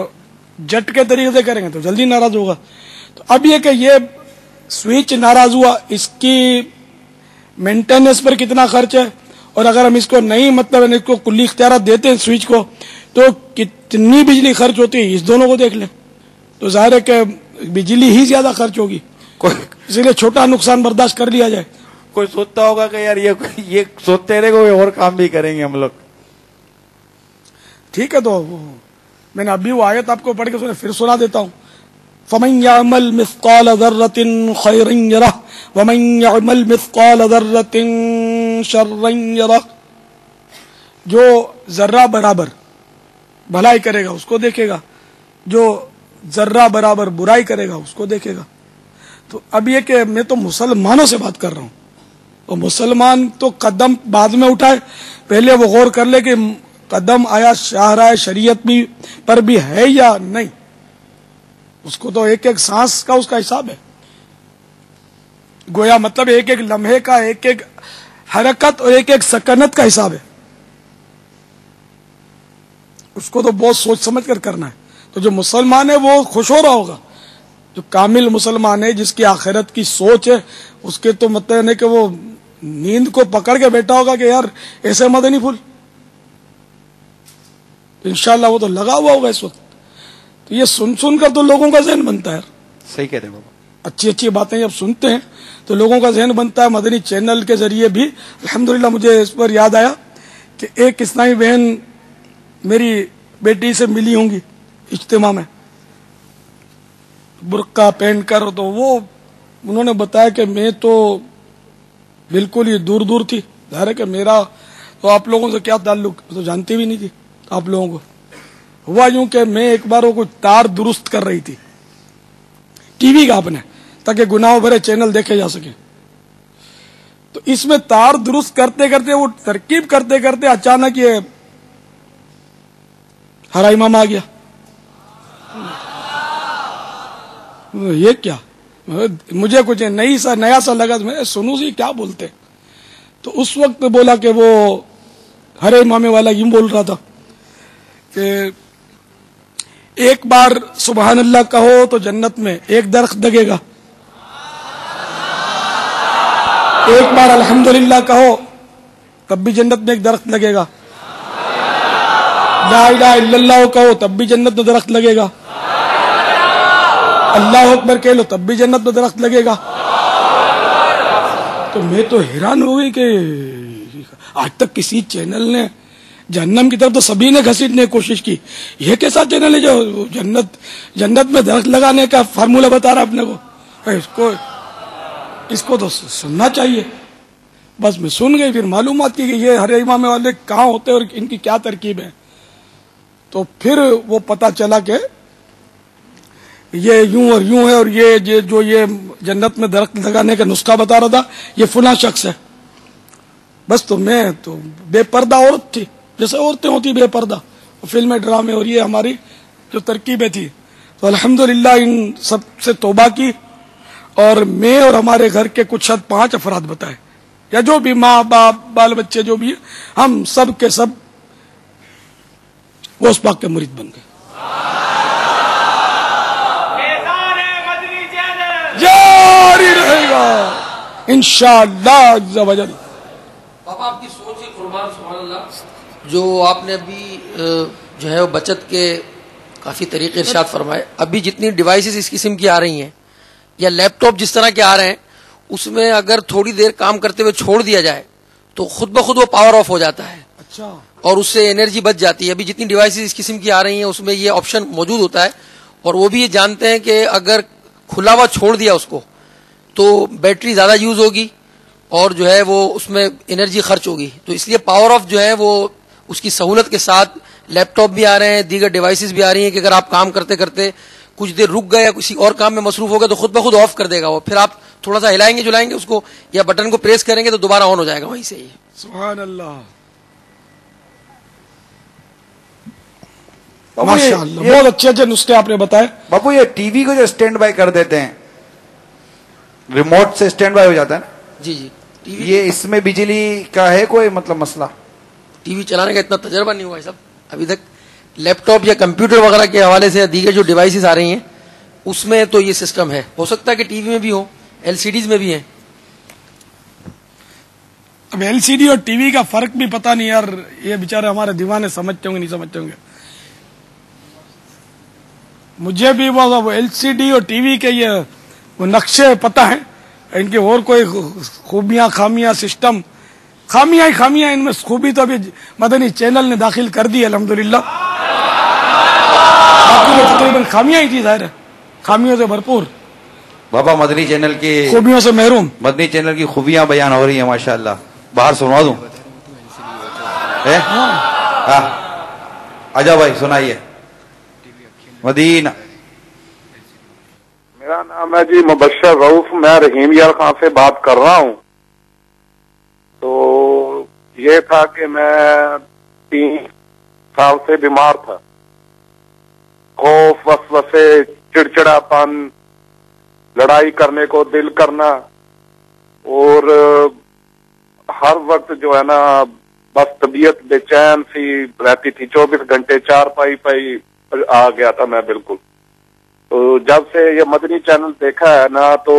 جٹ کے طریقے سے کریں گے تو جلدی ناراض ہوگا. تو اب یہ کہ یہ سوئچ ناراض ہوا، اس کی مینٹیننس پر کتنا خرچ ہے، اور اگر ہم اس کو نہیں مطلب اس کو کلی اختیارات دیتے ہیں سوئچ کو تو کتنی بجلی خرچ ہوتی ہے، اس دونوں کو دیکھ لیں تو ظاہر ہے کہ بجلی ہی زیادہ خرچ ہوگی. اسی لیے چھوٹا نقصان برداشت کر لیا جائے. کوئی سوچتا ہوگا کہ یار یہ سوچتے رہے کوئی اور کام بھی کریں گے ہم لوگ. ٹھیک ہے، تو میں نے ابھی وہ آیت آپ کو پڑھ کے پھر سنا دیتا ہوں. فَمَن يَعْمَلْ مِثْقَالَ ذَرَّةٍ خَيْرًا يَرَهُ وَمَن يَعْمَلْ مِثْقَالَ ذَرَّةٍ شَرًّا يَرَهُ. جو ذرہ برابر بھلائی کرے گا اس کو دیکھے گا، جو ذرہ برابر برائی کرے گا اس کو دیکھے گا. تو اب یہ کہ میں تو مسلمانوں سے بات کر رہا ہوں، اور مسلمان تو قدم بعد میں اٹھائے، پہلے وہ غور کر لے کہ قدم آیا شاہراہ شریعت بھی پر بھی ہے یا نہیں. اس کو تو ایک ایک سانس کا اس کا حساب ہے، گویا مطلب ایک ایک لمحے کا، ایک ایک حرکت اور ایک ایک سکنت کا حساب ہے. اس کو تو بہت سوچ سمجھ کر کرنا ہے. تو جو مسلمان ہے وہ خوش ہو رہا ہوگا، جو کامل مسلمان ہے جس کی آخرت کی سوچ ہے، اس کے تو مطلب ہے کہ وہ نیند کو پکڑ کے بیٹھا ہوگا کہ یار ایسے مدنی پھول، انشاءاللہ وہ تو لگا ہوا ہوگا اس وقت. تو یہ سن سن کر تو لوگوں کا ذہن بنتا ہے. صحیح کہہ رہے ہیں بابا. اچھی اچھی باتیں جب سنتے ہیں تو لوگوں کا ذہن بنتا ہے. مدنی چینل کے ذریعے بھی الحمدللہ مجھے اس پر یاد آیا کہ ایک اسلامی بہن میری بیٹی سے ملی ہوں گی اجتماع میں برقع پہن کر، تو وہ انہوں نے بتایا کہ میں تو بالکل ہی دور دور تھی. ظاہر ہے کہ میرا تو آپ لوگوں سے کیا تعلق، تو جانتی بھی نہیں تھی آپ لوگوں کو. ہوا یوں کہ میں ایک بار وہ کچھ تار درست کر رہی تھی ٹی وی کا اپنے، تاکہ گناہوں بھرے چینل دیکھے جا سکے. تو اس میں تار درست کرتے کرتے وہ ترکیب کرتے کرتے اچانک یہ ہرا امام آ گیا. یہ کیا، مجھے کچھ نیا سا لگا، میں سنوں سی کیا بولتے. تو اس وقت بولا کہ وہ ہرے امام والا یوں بول رہا تھا کہ ایک بار سبحان اللہ کہو تو جنت میں ایک درخت لگے گا، ایک بار الحمدللہ کہو تب بھی جنت میں ایک درخت لگے گا، لا الہ الا اللہ کہو تب بھی جنت میں درخت لگے گا، اللہ اکبر کہہ لو تب بھی جنت میں درخت لگے گا. تو میں تو حیران ہو گئی کہ آج تک کسی چینل نے جہنم کی طرف تو سبھی نے گھسیٹنے کی کوشش کی، یہ کیسا چینل ہے جو جنت میں درخت لگانے کا فارمولہ بتا رہا اپنے کو. اس کو تو سننا چاہیے. بس میں سن گئی، پھر معلومات کی کہ یہ ہر امام والے کہاں ہوتے اور ان کی کیا ترکیب ہے. تو پھر وہ پتا چلا کہ یہ یوں اور یوں ہے، اور یہ جو یہ جنت میں درخت لگانے کا نسخہ بتا رہا تھا یہ فلاں شخص ہے. بس تو میں تو بے پردہ عورت تھی، جیسے عورتیں ہوتی بے پردہ، فلمیں ڈرامے اور یہ ہماری جو ترکیبیں تھی. تو الحمدللہ ان سب سے توبہ کی، اور میں اور ہمارے گھر کے کچھ 5 افراد بتائے، یا جو بھی ماں باپ بال بچے جو بھی، ہم سب کے سب غوث پاک کے مرید بن گئے. جاری رہے گا انشاءاللہ عز و جل. پاپا آپ کی سوچ ہے قربان، سبحان اللہ. جو آپ نے ابھی جو ہے وہ بچت کے کافی طریقے ارشاد فرمائے. ابھی جتنی ڈیوائسز اس قسم کی آ رہی ہیں یا لیپ ٹاپ جس طرح کے آ رہے ہیں، اس میں اگر تھوڑی دیر کام کرتے ہوئے چھوڑ دیا جائے تو خود بخود وہ پاور آف ہو جاتا ہے. اچھا. اور اس سے انرجی بچ جاتی ہے. ابھی جتنی ڈیوائسز اس قسم کی آ رہی ہیں اس میں یہ آپشن موجود ہوتا ہے، اور وہ بھی یہ جانتے ہیں کہ اگر کھلا ہوا چھوڑ دیا اس کو تو بیٹری زیادہ یوز ہوگی اور جو ہے وہ اس میں انرجی خرچ ہوگی. تو اس لیے پاور آف جو ہے وہ اس کی سہولت کے ساتھ لیپ ٹاپ بھی آ رہے ہیں، دیگر ڈیوائسز بھی آ رہی ہیں کہ اگر آپ کام کرتے کرتے کچھ دیر رک گئے یا کسی اور کام میں مصروف ہو گئے تو خود بخود آف کر دے گا وہ. پھر آپ تھوڑا سا ہلائیں گے جلائیں گے اس کو یا بٹن کو پریس کریں گے تو دوبارہ آن ہو جائے گا وہیں سے ہی. سبحان اللہ. ماشاء اللہ بہت اچھے اچھے نسخے آپ نے بتائے. باپو یہ ٹی وی کو جو اسٹینڈ بائی کر دیتے ہیں, ریموٹ سے اسٹینڈ بائی ہو جاتا ہے نا, جی جی, یہ اس میں بجلی کا ہے کوئی مطلب مسئلہ؟ ٹی وی چلانے کا اتنا تجربہ نہیں ہوا ہے صاحب ابھی تک. لیپ ٹاپ یا کمپیوٹر وغیرہ کے حوالے سے دیگر جو ڈیوائسز آ رہی ہیں اس میں تو یہ سسٹم ہے. ہو سکتا ہے کہ ٹی وی میں بھی ہو, ایل سی ڈیز میں بھی ہیں. اب ایل سی ڈی اور ٹی وی کا فرق بھی پتہ نہیں یار, یہ بیچارے ہمارے دیوانے سمجھتے ہوں گے نہیں سمجھتے ہوں گے. مجھے بھی وہ ایل سی ڈی اور ٹی وی کے یہ وہ نقشے پتہ ہیں, ان کی اور کوئی خوبیاں خامیاں سسٹم خامیاں ہی خامیاں, ان میں خوبی تو ابھی مدنی چینل نے داخل کر دی الحمدللہ. باقی تو تقریباً خامیاں ہی تھی, ظاہر ہے خامیوں سے بھرپور, بابا مدنی چینل کی خوبیوں سے محروم. مدنی چینل کی خوبیاں بیان ہو رہی ہیں ماشاءاللہ. باہر سنوا دوں؟ آجا بھائی سنائیے. مدینہ. میرا نام ہے جی مبشر رؤف, میں رحیم یار خان سے بات کر رہا ہوں. تو یہ تھا کہ میں 3 سال سے بیمار تھا. خوف, وسوسے, چڑچڑا پن, لڑائی کرنے کو دل کرنا, اور ہر وقت جو ہے نا بس طبیعت بے چین سی رہتی تھی. 24 گھنٹے چارپائی پائی آ گیا تھا میں بالکل. تو جب سے یہ مدنی چینل دیکھا ہے نا تو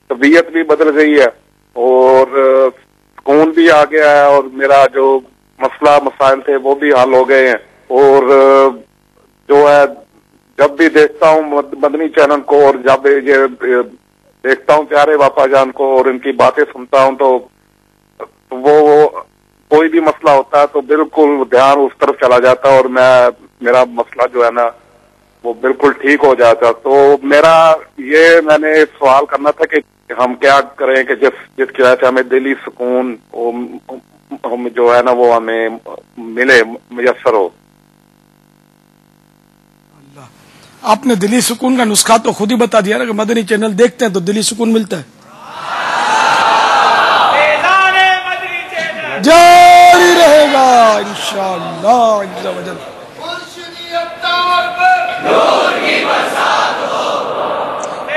طبیعت بھی بدل گئی ہے اور سکون بھی آ گیا ہے, اور میرا جو مسئلہ مسائل تھے وہ بھی حل ہو گئے ہیں. اور جو ہے جب بھی دیکھتا ہوں مدنی چینل کو, اور جب یہ دیکھتا ہوں پیارے باپا جان کو اور ان کی باتیں سنتا ہوں, تو وہ کوئی بھی مسئلہ ہوتا ہے تو بالکل دھیان اس طرف چلا جاتا ہے, اور میرا مسئلہ جو ہے نا وہ بالکل ٹھیک ہو جاتا. تو میں نے سوال کرنا تھا کہ ہم کیا کریں کہ جس کی وجہ سے ہمیں دلی سکون جو ہے نا وہ ہمیں ملے, میسر ہو. آپ نے دلی سکون کا نسخہ تو خود ہی بتا دیا نا کہ مدنی چینل دیکھتے ہیں تو دلی سکون ملتا ہے. جاری رہے گا انشاءاللہ عز و جل.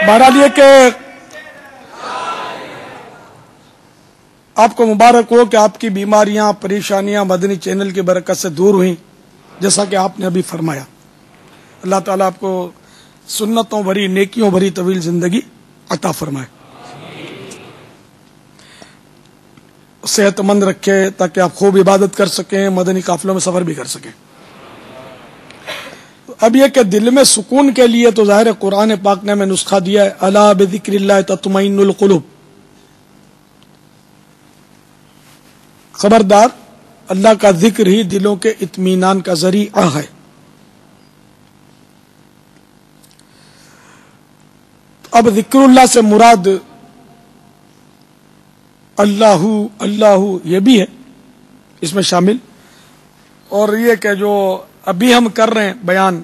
بہرحال یہ کہ آپ کو مبارک ہو کہ آپ کی بیماریاں پریشانیاں مدنی چینل کی برکت سے دور ہوئیں, جیسا کہ آپ نے ابھی فرمایا. اللہ تعالیٰ آپ کو سنتوں بھری نیکیوں بھری طویل زندگی عطا فرمائے, صحت مند رکھے تاکہ آپ خوب عبادت کر سکیں, مدنی قافلوں میں سفر بھی کر سکیں. اب یہ کہ دل میں سکون کے لیے تو ظاہر قرآن پاک نے ہمیں نسخہ دیا ہے, الا بذکر اللہ تطمئن القلوب. خبردار, اللہ کا ذکر ہی دلوں کے اطمینان کا ذریعہ ہے. اب ذکر اللہ سے مراد اللہ اللہ یہ بھی ہے اس میں شامل, اور یہ کہ جو ابھی ہم کر رہے ہیں بیان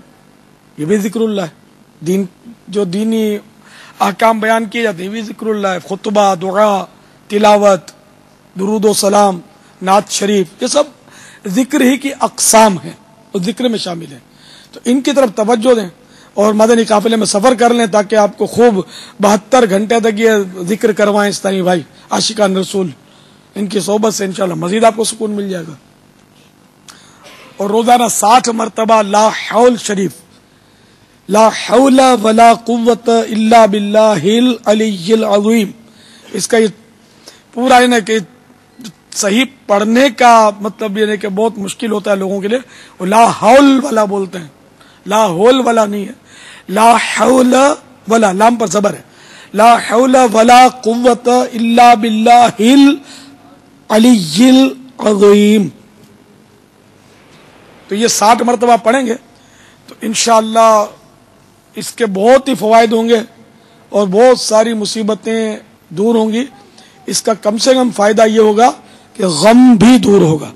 یہ بھی ذکر اللہ ہے. جو دینی احکام بیان کیے جاتے ہیں یہ بھی ذکر اللہ ہے. خطبہ, دعا, تلاوت, درود و سلام, نعت شریف, یہ سب ذکر ہی کی اقسام ہیں اور ذکر میں شامل ہیں. تو ان کی طرف توجہ دیں اور مدنی قافلے میں سفر کر لیں تاکہ آپ کو خوب 72 گھنٹے تک یہ ذکر کروائیں اسلامی بھائی عاشقان رسول. ان کی صحبت سے انشاءاللہ مزید آپ کو سکون مل جائے گا. اور روزانہ 60 مرتبہ لا حول شریف, لا حول ولا قوت الا باللہ العلی العظیم, اس کا یہ پورا ہے نا کہ صحیح پڑھنے کا مطلب یہ ہے کہ بہت مشکل ہوتا ہے لوگوں کے لیے. وہ لا حول ولا بولتے ہیں, لا حول ولا نہیں ہے, لا حول ولا, لام پر زبر ہے, لا حول ولا قوت الا باللہ العلی العظیم. تو یہ 60 مرتبہ پڑھیں گے تو انشاءاللہ اس کے بہت ہی فوائد ہوں گے اور بہت ساری مصیبتیں دور ہوں گی. اس کا کم سے کم فائدہ یہ ہوگا کہ غم بھی دور ہوگا.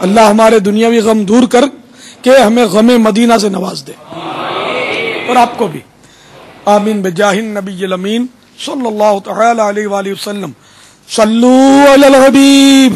اللہ ہمارے دنیاوی غم دور کر کے ہمیں غم مدینہ سے نواز دے, اور آپ کو بھی. آمین بجاہ النبی الامین صلی اللہ تعالی علیہ وآلہ وسلم. صلو علی الحبیب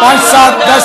5, 7, 10,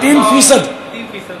3% 3%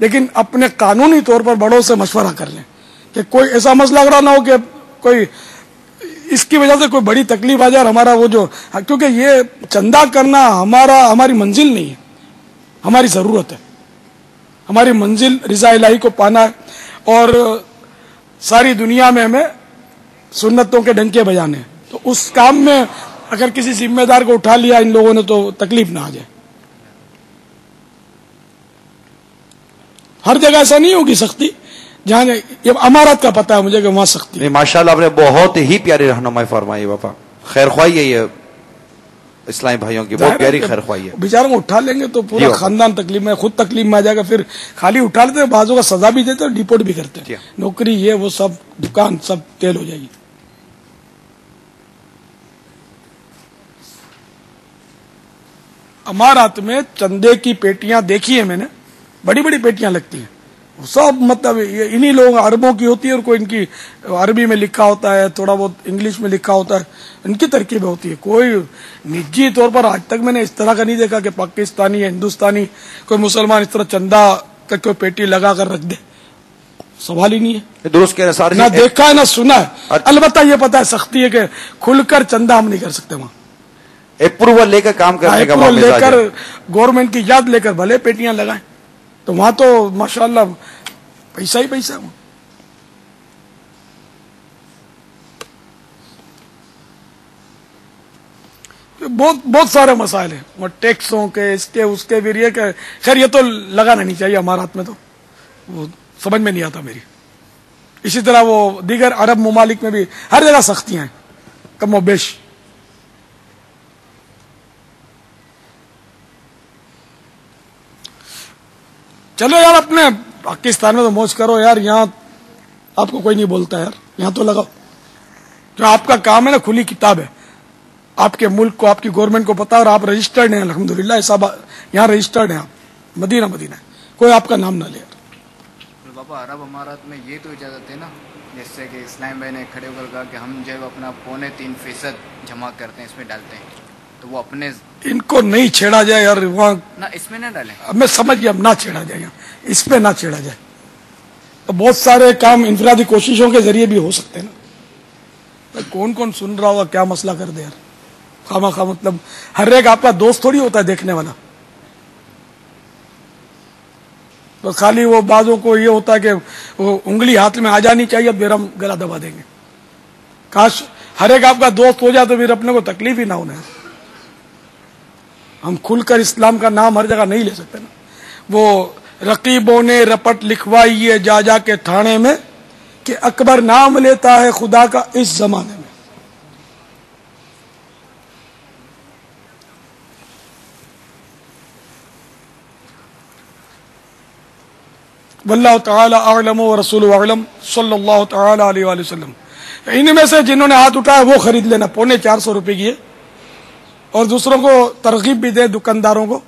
لیکن اپنے قانونی طور پر بڑوں سے مشورہ کر لیں کہ کوئی ایسا مسئلہ اگر نہ ہو کہ کوئی اس کی وجہ سے کوئی بڑی تکلیف آ جائے اور ہمارا وہ جو، کیونکہ یہ چندہ کرنا ہماری منزل نہیں ہے، ہماری ضرورت ہے. ہماری منزل رضا الہی کو پانا ہے اور ساری دنیا میں ہمیں سنتوں کے ڈنکے بجانے ہیں. تو اس کام میں اگر کسی ذمہ دار کو اٹھا لیا ان لوگوں نے تو تکلیف نہ آ جائے. ہر جگہ ایسا نہیں ہوگی سختی، جہاں یہ امارات کا پتہ ہے مجھے کہ وہاں سختی. نہیں ماشاءاللہ آپ نے بہت ہی پیاری رہنمائی فرمائی بابا. خیر خواہی ہے یہ اسلامی بھائیوں کی، بہت پیاری خیر خواہی ہے. بیچاروں کو اٹھا لیں گے تو پورا خاندان تکلیف میں، خود تکلیف میں آ جائے گا. پھر خالی اٹھا لیتے ہیں، بعضوں کا سزا بھی دیتے ہیں، ڈیپورٹ بھی کرتے ہیں. نوکری یہ وہ سب، دکان سب تیل ہو جائے گی. امارات میں چندے کی پیٹیاں دیکھی ہیں میں نے، بڑی بڑی پیٹیاں لگتی ہیں سب، مطلب انہی لوگ عربوں کی ہوتی ہے اور کوئی ان کی عربی میں لکھا ہوتا ہے، تھوڑا بہت انگلش میں لکھا ہوتا ہے، ان کی ترکیبیں ہوتی ہے. کوئی نجی طور پر آج تک میں نے اس طرح کا نہیں دیکھا کہ پاکستانی یا ہندوستانی کوئی مسلمان اس طرح چندہ کا کوئی پیٹی لگا کر رکھ دے. سوال ہی نہیں ہے. درست کہہ رہے سارے، نہ دیکھا ہے نہ سنا ہے. البتہ یہ پتا ہے سختی ہے کہ کھل کر چندہ ہم نہیں کر سکتے وہاں. اپروول لے کر کام کرنے کا اپروول لے کر گورنمنٹ کی یاد لے کر بھلے پیٹیاں لگائیں، تو وہاں تو ماشاءاللہ پیسہ ہی پیسہ. بہت سارے مسائل ہیں، وہ ٹیکسوں کے، اس کے اس کے بھی. خیر یہ تو لگانا نہیں چاہیے امارات میں، تو وہ سمجھ میں نہیں آتا میری. اسی طرح وہ دیگر عرب ممالک میں بھی ہر جگہ سختیاں ہیں کم و بیش. چلو یار اپنے پاکستان میں تو موج کرو یار، یہاں آپ کو کوئی نہیں بولتا یار، یہاں تو لگاؤ. جو آپ کا کام ہے نا کھلی کتاب ہے، آپ کے ملک کو، آپ کی گورنمنٹ کو پتا، اور آپ رجسٹرڈ ہیں الحمدللہ. ایسا یہاں رجسٹرڈ ہیں آپ، مدینہ مدینہ کوئی آپ کا نام نہ لے. بابا عرب امارات میں یہ تو اجازت ہے نا، جیسے کہ اسلام بھائی نے کھڑے ہو کر کہا کہ ہم جو ہے اپنا 3.25% جمع کرتے ہیں، اس میں ڈالتے ہیں، تو وہ اپنے ان کو نہیں چھیڑا جائے یار وہاں. نہ اس میں نہ ڈالیں. اب میں سمجھ گیا، اب نہ چھیڑا جائے یہاں، اس پہ نہ چھیڑا جائے. تو بہت سارے کام انفرادی کوششوں کے ذریعے بھی ہو سکتے ہیں نا. کون کون سن رہا ہوگا، کیا مسئلہ کر دے یار خواہ خواہ. مطلب ہر ایک آپ کا دوست تھوڑی ہوتا ہے دیکھنے والا. تو خالی وہ بعضوں کو یہ ہوتا ہے کہ وہ انگلی ہاتھ میں آ جانی چاہیے، اب پھر ہم گلا دبا دیں گے. کاش ہر ایک آپ کا دوست ہو جائے تو پھر اپنے کو تکلیف ہی نہ ہونا ہے. ہم کھل کر اسلام کا نام ہر جگہ نہیں لے سکتے نا. وہ رقیبوں نے رپٹ لکھوائی ہے جا جا کے تھانے میں کہ اکبر نام لیتا ہے خدا کا اس زمانے میں. واللہ تعالی اعلم ورسول اعلم صلی اللہ تعالی علیہ وآلہ وسلم. ان میں سے جنہوں نے ہاتھ اٹھایا وہ خرید لینا، 450 روپے کی ہے. اور دوسروں کو ترغیب بھی دے، دکانداروں کو.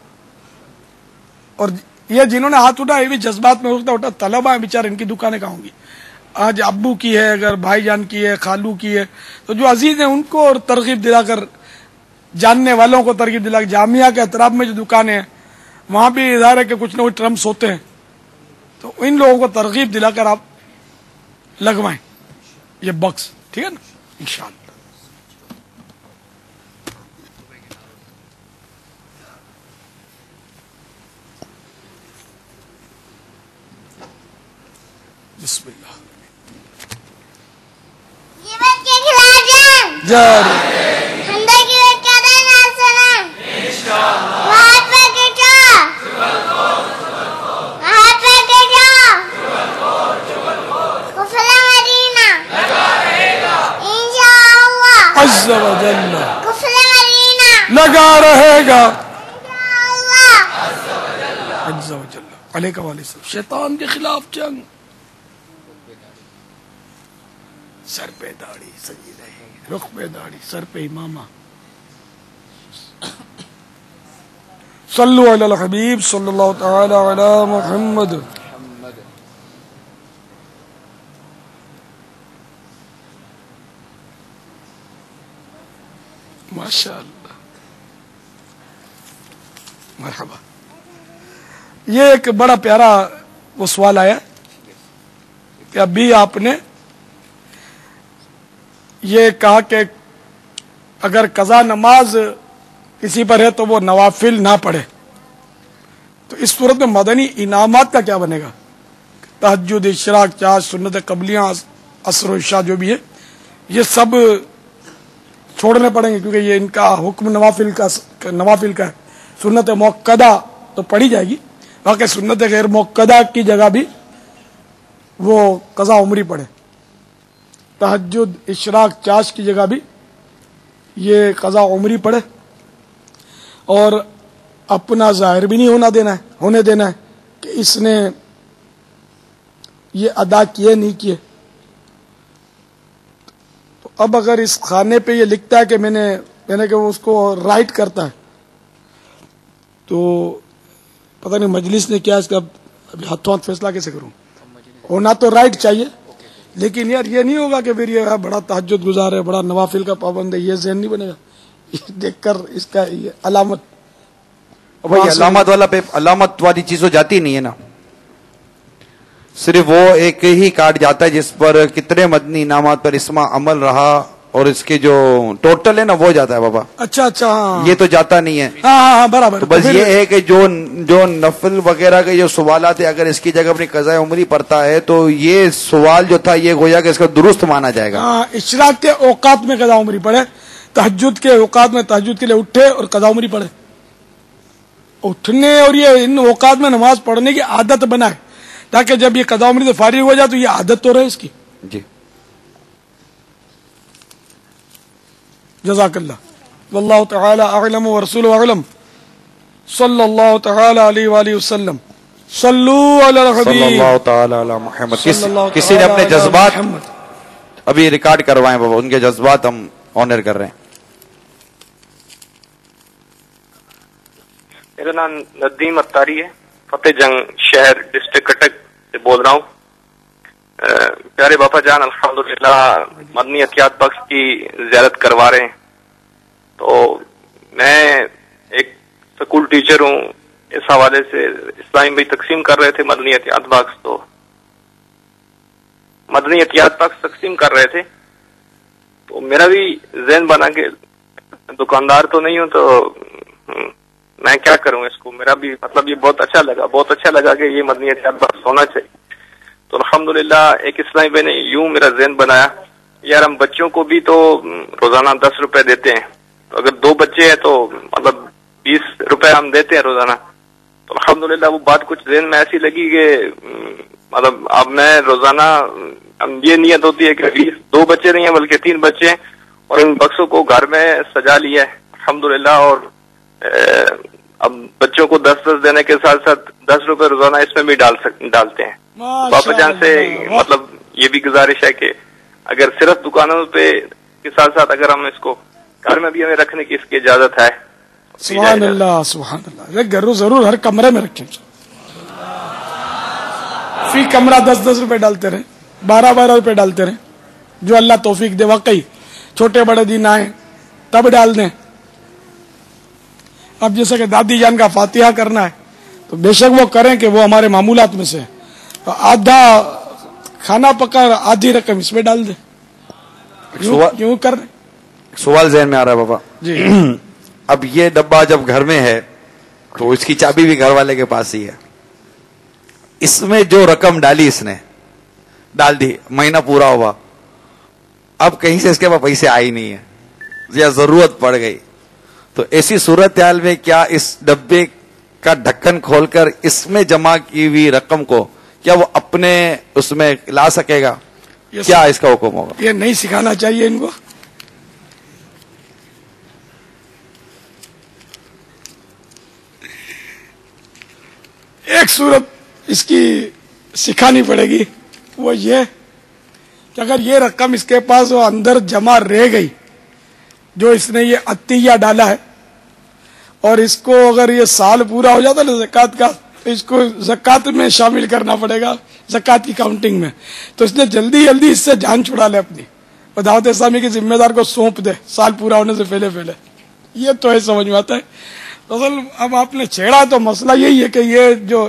اور یہ جنہوں نے ہاتھ اٹھایا یہ بھی جذبات میں اٹھا طلبہ ہیں بیچارے، ان کی دکانیں کہاں ہوں گی. آج ابو کی ہے، اگر بھائی جان کی ہے، خالو کی ہے، تو جو عزیز ہیں ان کو اور ترغیب دلا کر، جاننے والوں کو ترغیب دلا کر. جامعہ کے اطراف میں جو دکانیں ہیں وہاں بھی ظاہر ہے کہ کچھ نہ کچھ ٹرمپس ہوتے ہیں، تو ان لوگوں کو ترغیب دلا کر آپ لگوائیں یہ باکس. ٹھیک ہے نا انشاءاللہ. بسم اللہ. عز و جل لگا رہے گا. عز و جل علیہ وآلہ وسلم. شیطان کے خلاف جنگ. سر پہ داڑھی سجی رہے، رخ پہ داڑھی، سر پہ امامہ. صلو علی الحبیب صلی اللہ تعالی علی محمد. ماشاء اللہ، مرحبا. یہ ایک بڑا پیارا وہ سوال آیا کہ ابھی آپ نے یہ کہا کہ اگر قضا نماز کسی پر ہے تو وہ نوافل نہ پڑھے، تو اس صورت میں مدنی انعامات کا کیا بنے گا؟ تہجد، اشراق، چاش، سنت قبلیاں، عصر و عشاء جو بھی ہے یہ سب چھوڑنے پڑیں گے، کیونکہ یہ ان کا حکم نوافل کا ہے۔ سنت موقدہ تو پڑھی جائے گی، باقی سنت غیر موقدہ کی جگہ بھی وہ قضا عمری پڑھے، تہجد، اشراق، چاش کی جگہ بھی یہ قضا عمری پڑھے، اور اپنا ظاہر بھی نہیں ہونے دینا ہے کہ اس نے یہ ادا کیے نہیں کیے۔ تو اب اگر اس خانے پہ یہ لکھتا ہے کہ میں نے کہ وہ اس کو رائٹ کرتا ہے، تو پتہ نہیں مجلس نے کیا اس کا ابھی ہاتھوں ہاتھ فیصلہ کیسے کروں؟ ہونا تو رائٹ چاہیے، لیکن یار یہ نہیں ہوگا کہ پھر یہ بڑا تہجد گزار ہے، بڑا نوافل کا پابند ہے، یہ ذہن نہیں بنے گا یہ دیکھ کر اس کا یہ علامت علامت والی چیز تو جاتی نہیں ہے نا، صرف وہ ایک ہی کارڈ جاتا ہے جس پر کتنے مدنی انعامات پر اسما عمل رہا اور اس کے جو ٹوٹل ہے نا وہ جاتا ہے بابا۔ اچھا ہاں، یہ تو جاتا نہیں ہے۔ ہاں برابر۔ تو بس یہ ہے کہ جو نفل وغیرہ کے جو سوالات ہیں اگر اس کی جگہ اپنی قضاء عمری پڑتا ہے تو یہ سوال جو تھا یہ گویا کہ اس کا درست مانا جائے گا۔ ہاں، اشراق کے اوقات میں قضا عمری پڑھے، تہجد کے اوقات میں تہجد کے لیے اٹھے اور قضا عمری پڑھے، اٹھنے اور یہ ان اوقات میں نماز پڑھنے کی عادت بنائے تاکہ جب یہ قضا عمری سے فارغ ہو جائے تو یہ عادت تو رہے اس کی۔ جی جزاک اللہ، واللہ تعالی اعلم ورسولہ اعلم، صلی اللہ تعالی علیہ وآلہ وسلم، صلو علی صلی الحبیب اللہ تعالی علی محمد۔ صلی اللہ کسی نے اپنے تعالی علی جذبات محمد۔ ابھی ریکارڈ کروائیں بابا، ان کے جذبات ہم آنر کر رہے ہیں۔ میرا نام ندیم اتاری ہے، فتح جنگ شہر ڈسٹرکٹ کٹک سے بول رہا ہوں۔ پیارے باپا جان الحمدللہ مدنی احتیاط بخش کی زیارت کروا رہے ہیں، تو میں ایک سکول ٹیچر ہوں، اس حوالے سے اسلامی بھائی تقسیم کر رہے تھے مدنی احتیاط بخش، تو مدنی احتیاط بخش تقسیم کر رہے تھے تو میرا بھی ذہن بنا کہ دکاندار تو نہیں ہوں تو میں کیا کروں اس کو، میرا بھی مطلب یہ بہت اچھا لگا کہ یہ مدنی احتیاط بخش ہونا چاہیے۔ تو الحمدللہ ایک اسلامی بھائی نے یوں میرا ذہن بنایا، یار ہم بچوں کو بھی تو روزانہ 10 روپے دیتے ہیں، تو اگر 2 بچے ہیں تو مطلب 20 روپے ہم دیتے ہیں روزانہ۔ تو الحمدللہ وہ بات کچھ ذہن میں ایسی لگی کہ مطلب اب میں روزانہ یہ نیت ہوتی ہے کہ 2 بچے نہیں ہیں بلکہ 3 بچے ہیں، اور ان بکسوں کو گھر میں سجا لیا ہے الحمدللہ، اور اب بچوں کو 10 دینے کے ساتھ ساتھ 10 روپے روزانہ اس میں بھی ڈالتے ہیں۔ باپا جان سے مطلب یہ بھی گزارش ہے کہ اگر صرف دکانوں پہ کے ساتھ ساتھ اگر ہم اس کو گھر میں بھی ہمیں رکھنے کی اس کی اجازت ہے۔ سبحان اللہ سبحان اللہ، گھر ضرور ہر کمرے میں رکھیں، فی کمرہ 10 روپے ڈالتے رہیں، 12 روپے ڈالتے رہیں، جو اللہ توفیق دے، واقعی چھوٹے بڑے دن آئے تب ڈال دیں۔ اب جیسے کہ دادی جان کا فاتحہ کرنا ہے تو بے شک وہ کریں کہ وہ ہمارے معمولات میں سے، آدھا کھانا پکا آدھی رقم اس میں ڈال دیں، کیوں کر رہے؟ سوال ذہن میں آ رہا ہے بابا جی۔ اب یہ ڈبہ جب گھر میں ہے تو اس کی چابی بھی گھر والے کے پاس ہی ہے، اس میں جو رقم ڈالی اس نے ڈال دی، مہینہ پورا ہوا، اب کہیں سے اس کے پاس پیسے آئی نہیں ہے یا ضرورت پڑ گئی، تو ایسی صورتحال میں کیا اس ڈبے کا ڈھکن کھول کر اس میں جمع کی ہوئی رقم کو کیا وہ اپنے اس میں لا سکے گا؟ کیا اس کا حکم ہوگا؟ یہ نہیں سکھانا چاہیے ان کو، ایک صورت اس کی سکھانی پڑے گی، وہ یہ کہ اگر یہ رقم اس کے پاس وہ اندر جمع رہ گئی جو اس نے یہ عطیہ ڈالا ہے، اور اس کو اگر یہ سال پورا ہو جاتا نا زکوٰۃ کا تو اس کو زکوٰۃ میں شامل کرنا پڑے گا، زکوٰۃ کی کاؤنٹنگ میں، تو اس نے جلدی جلدی اس سے جان چھڑا لے اپنی، اور دعوت اسلامی کے ذمہ دار کو سونپ دے سال پورا ہونے سے پہلے۔ یہ تو ہے سمجھ میں آتا ہے۔ اصل اب آپ نے چھیڑا تو مسئلہ یہی ہے کہ یہ جو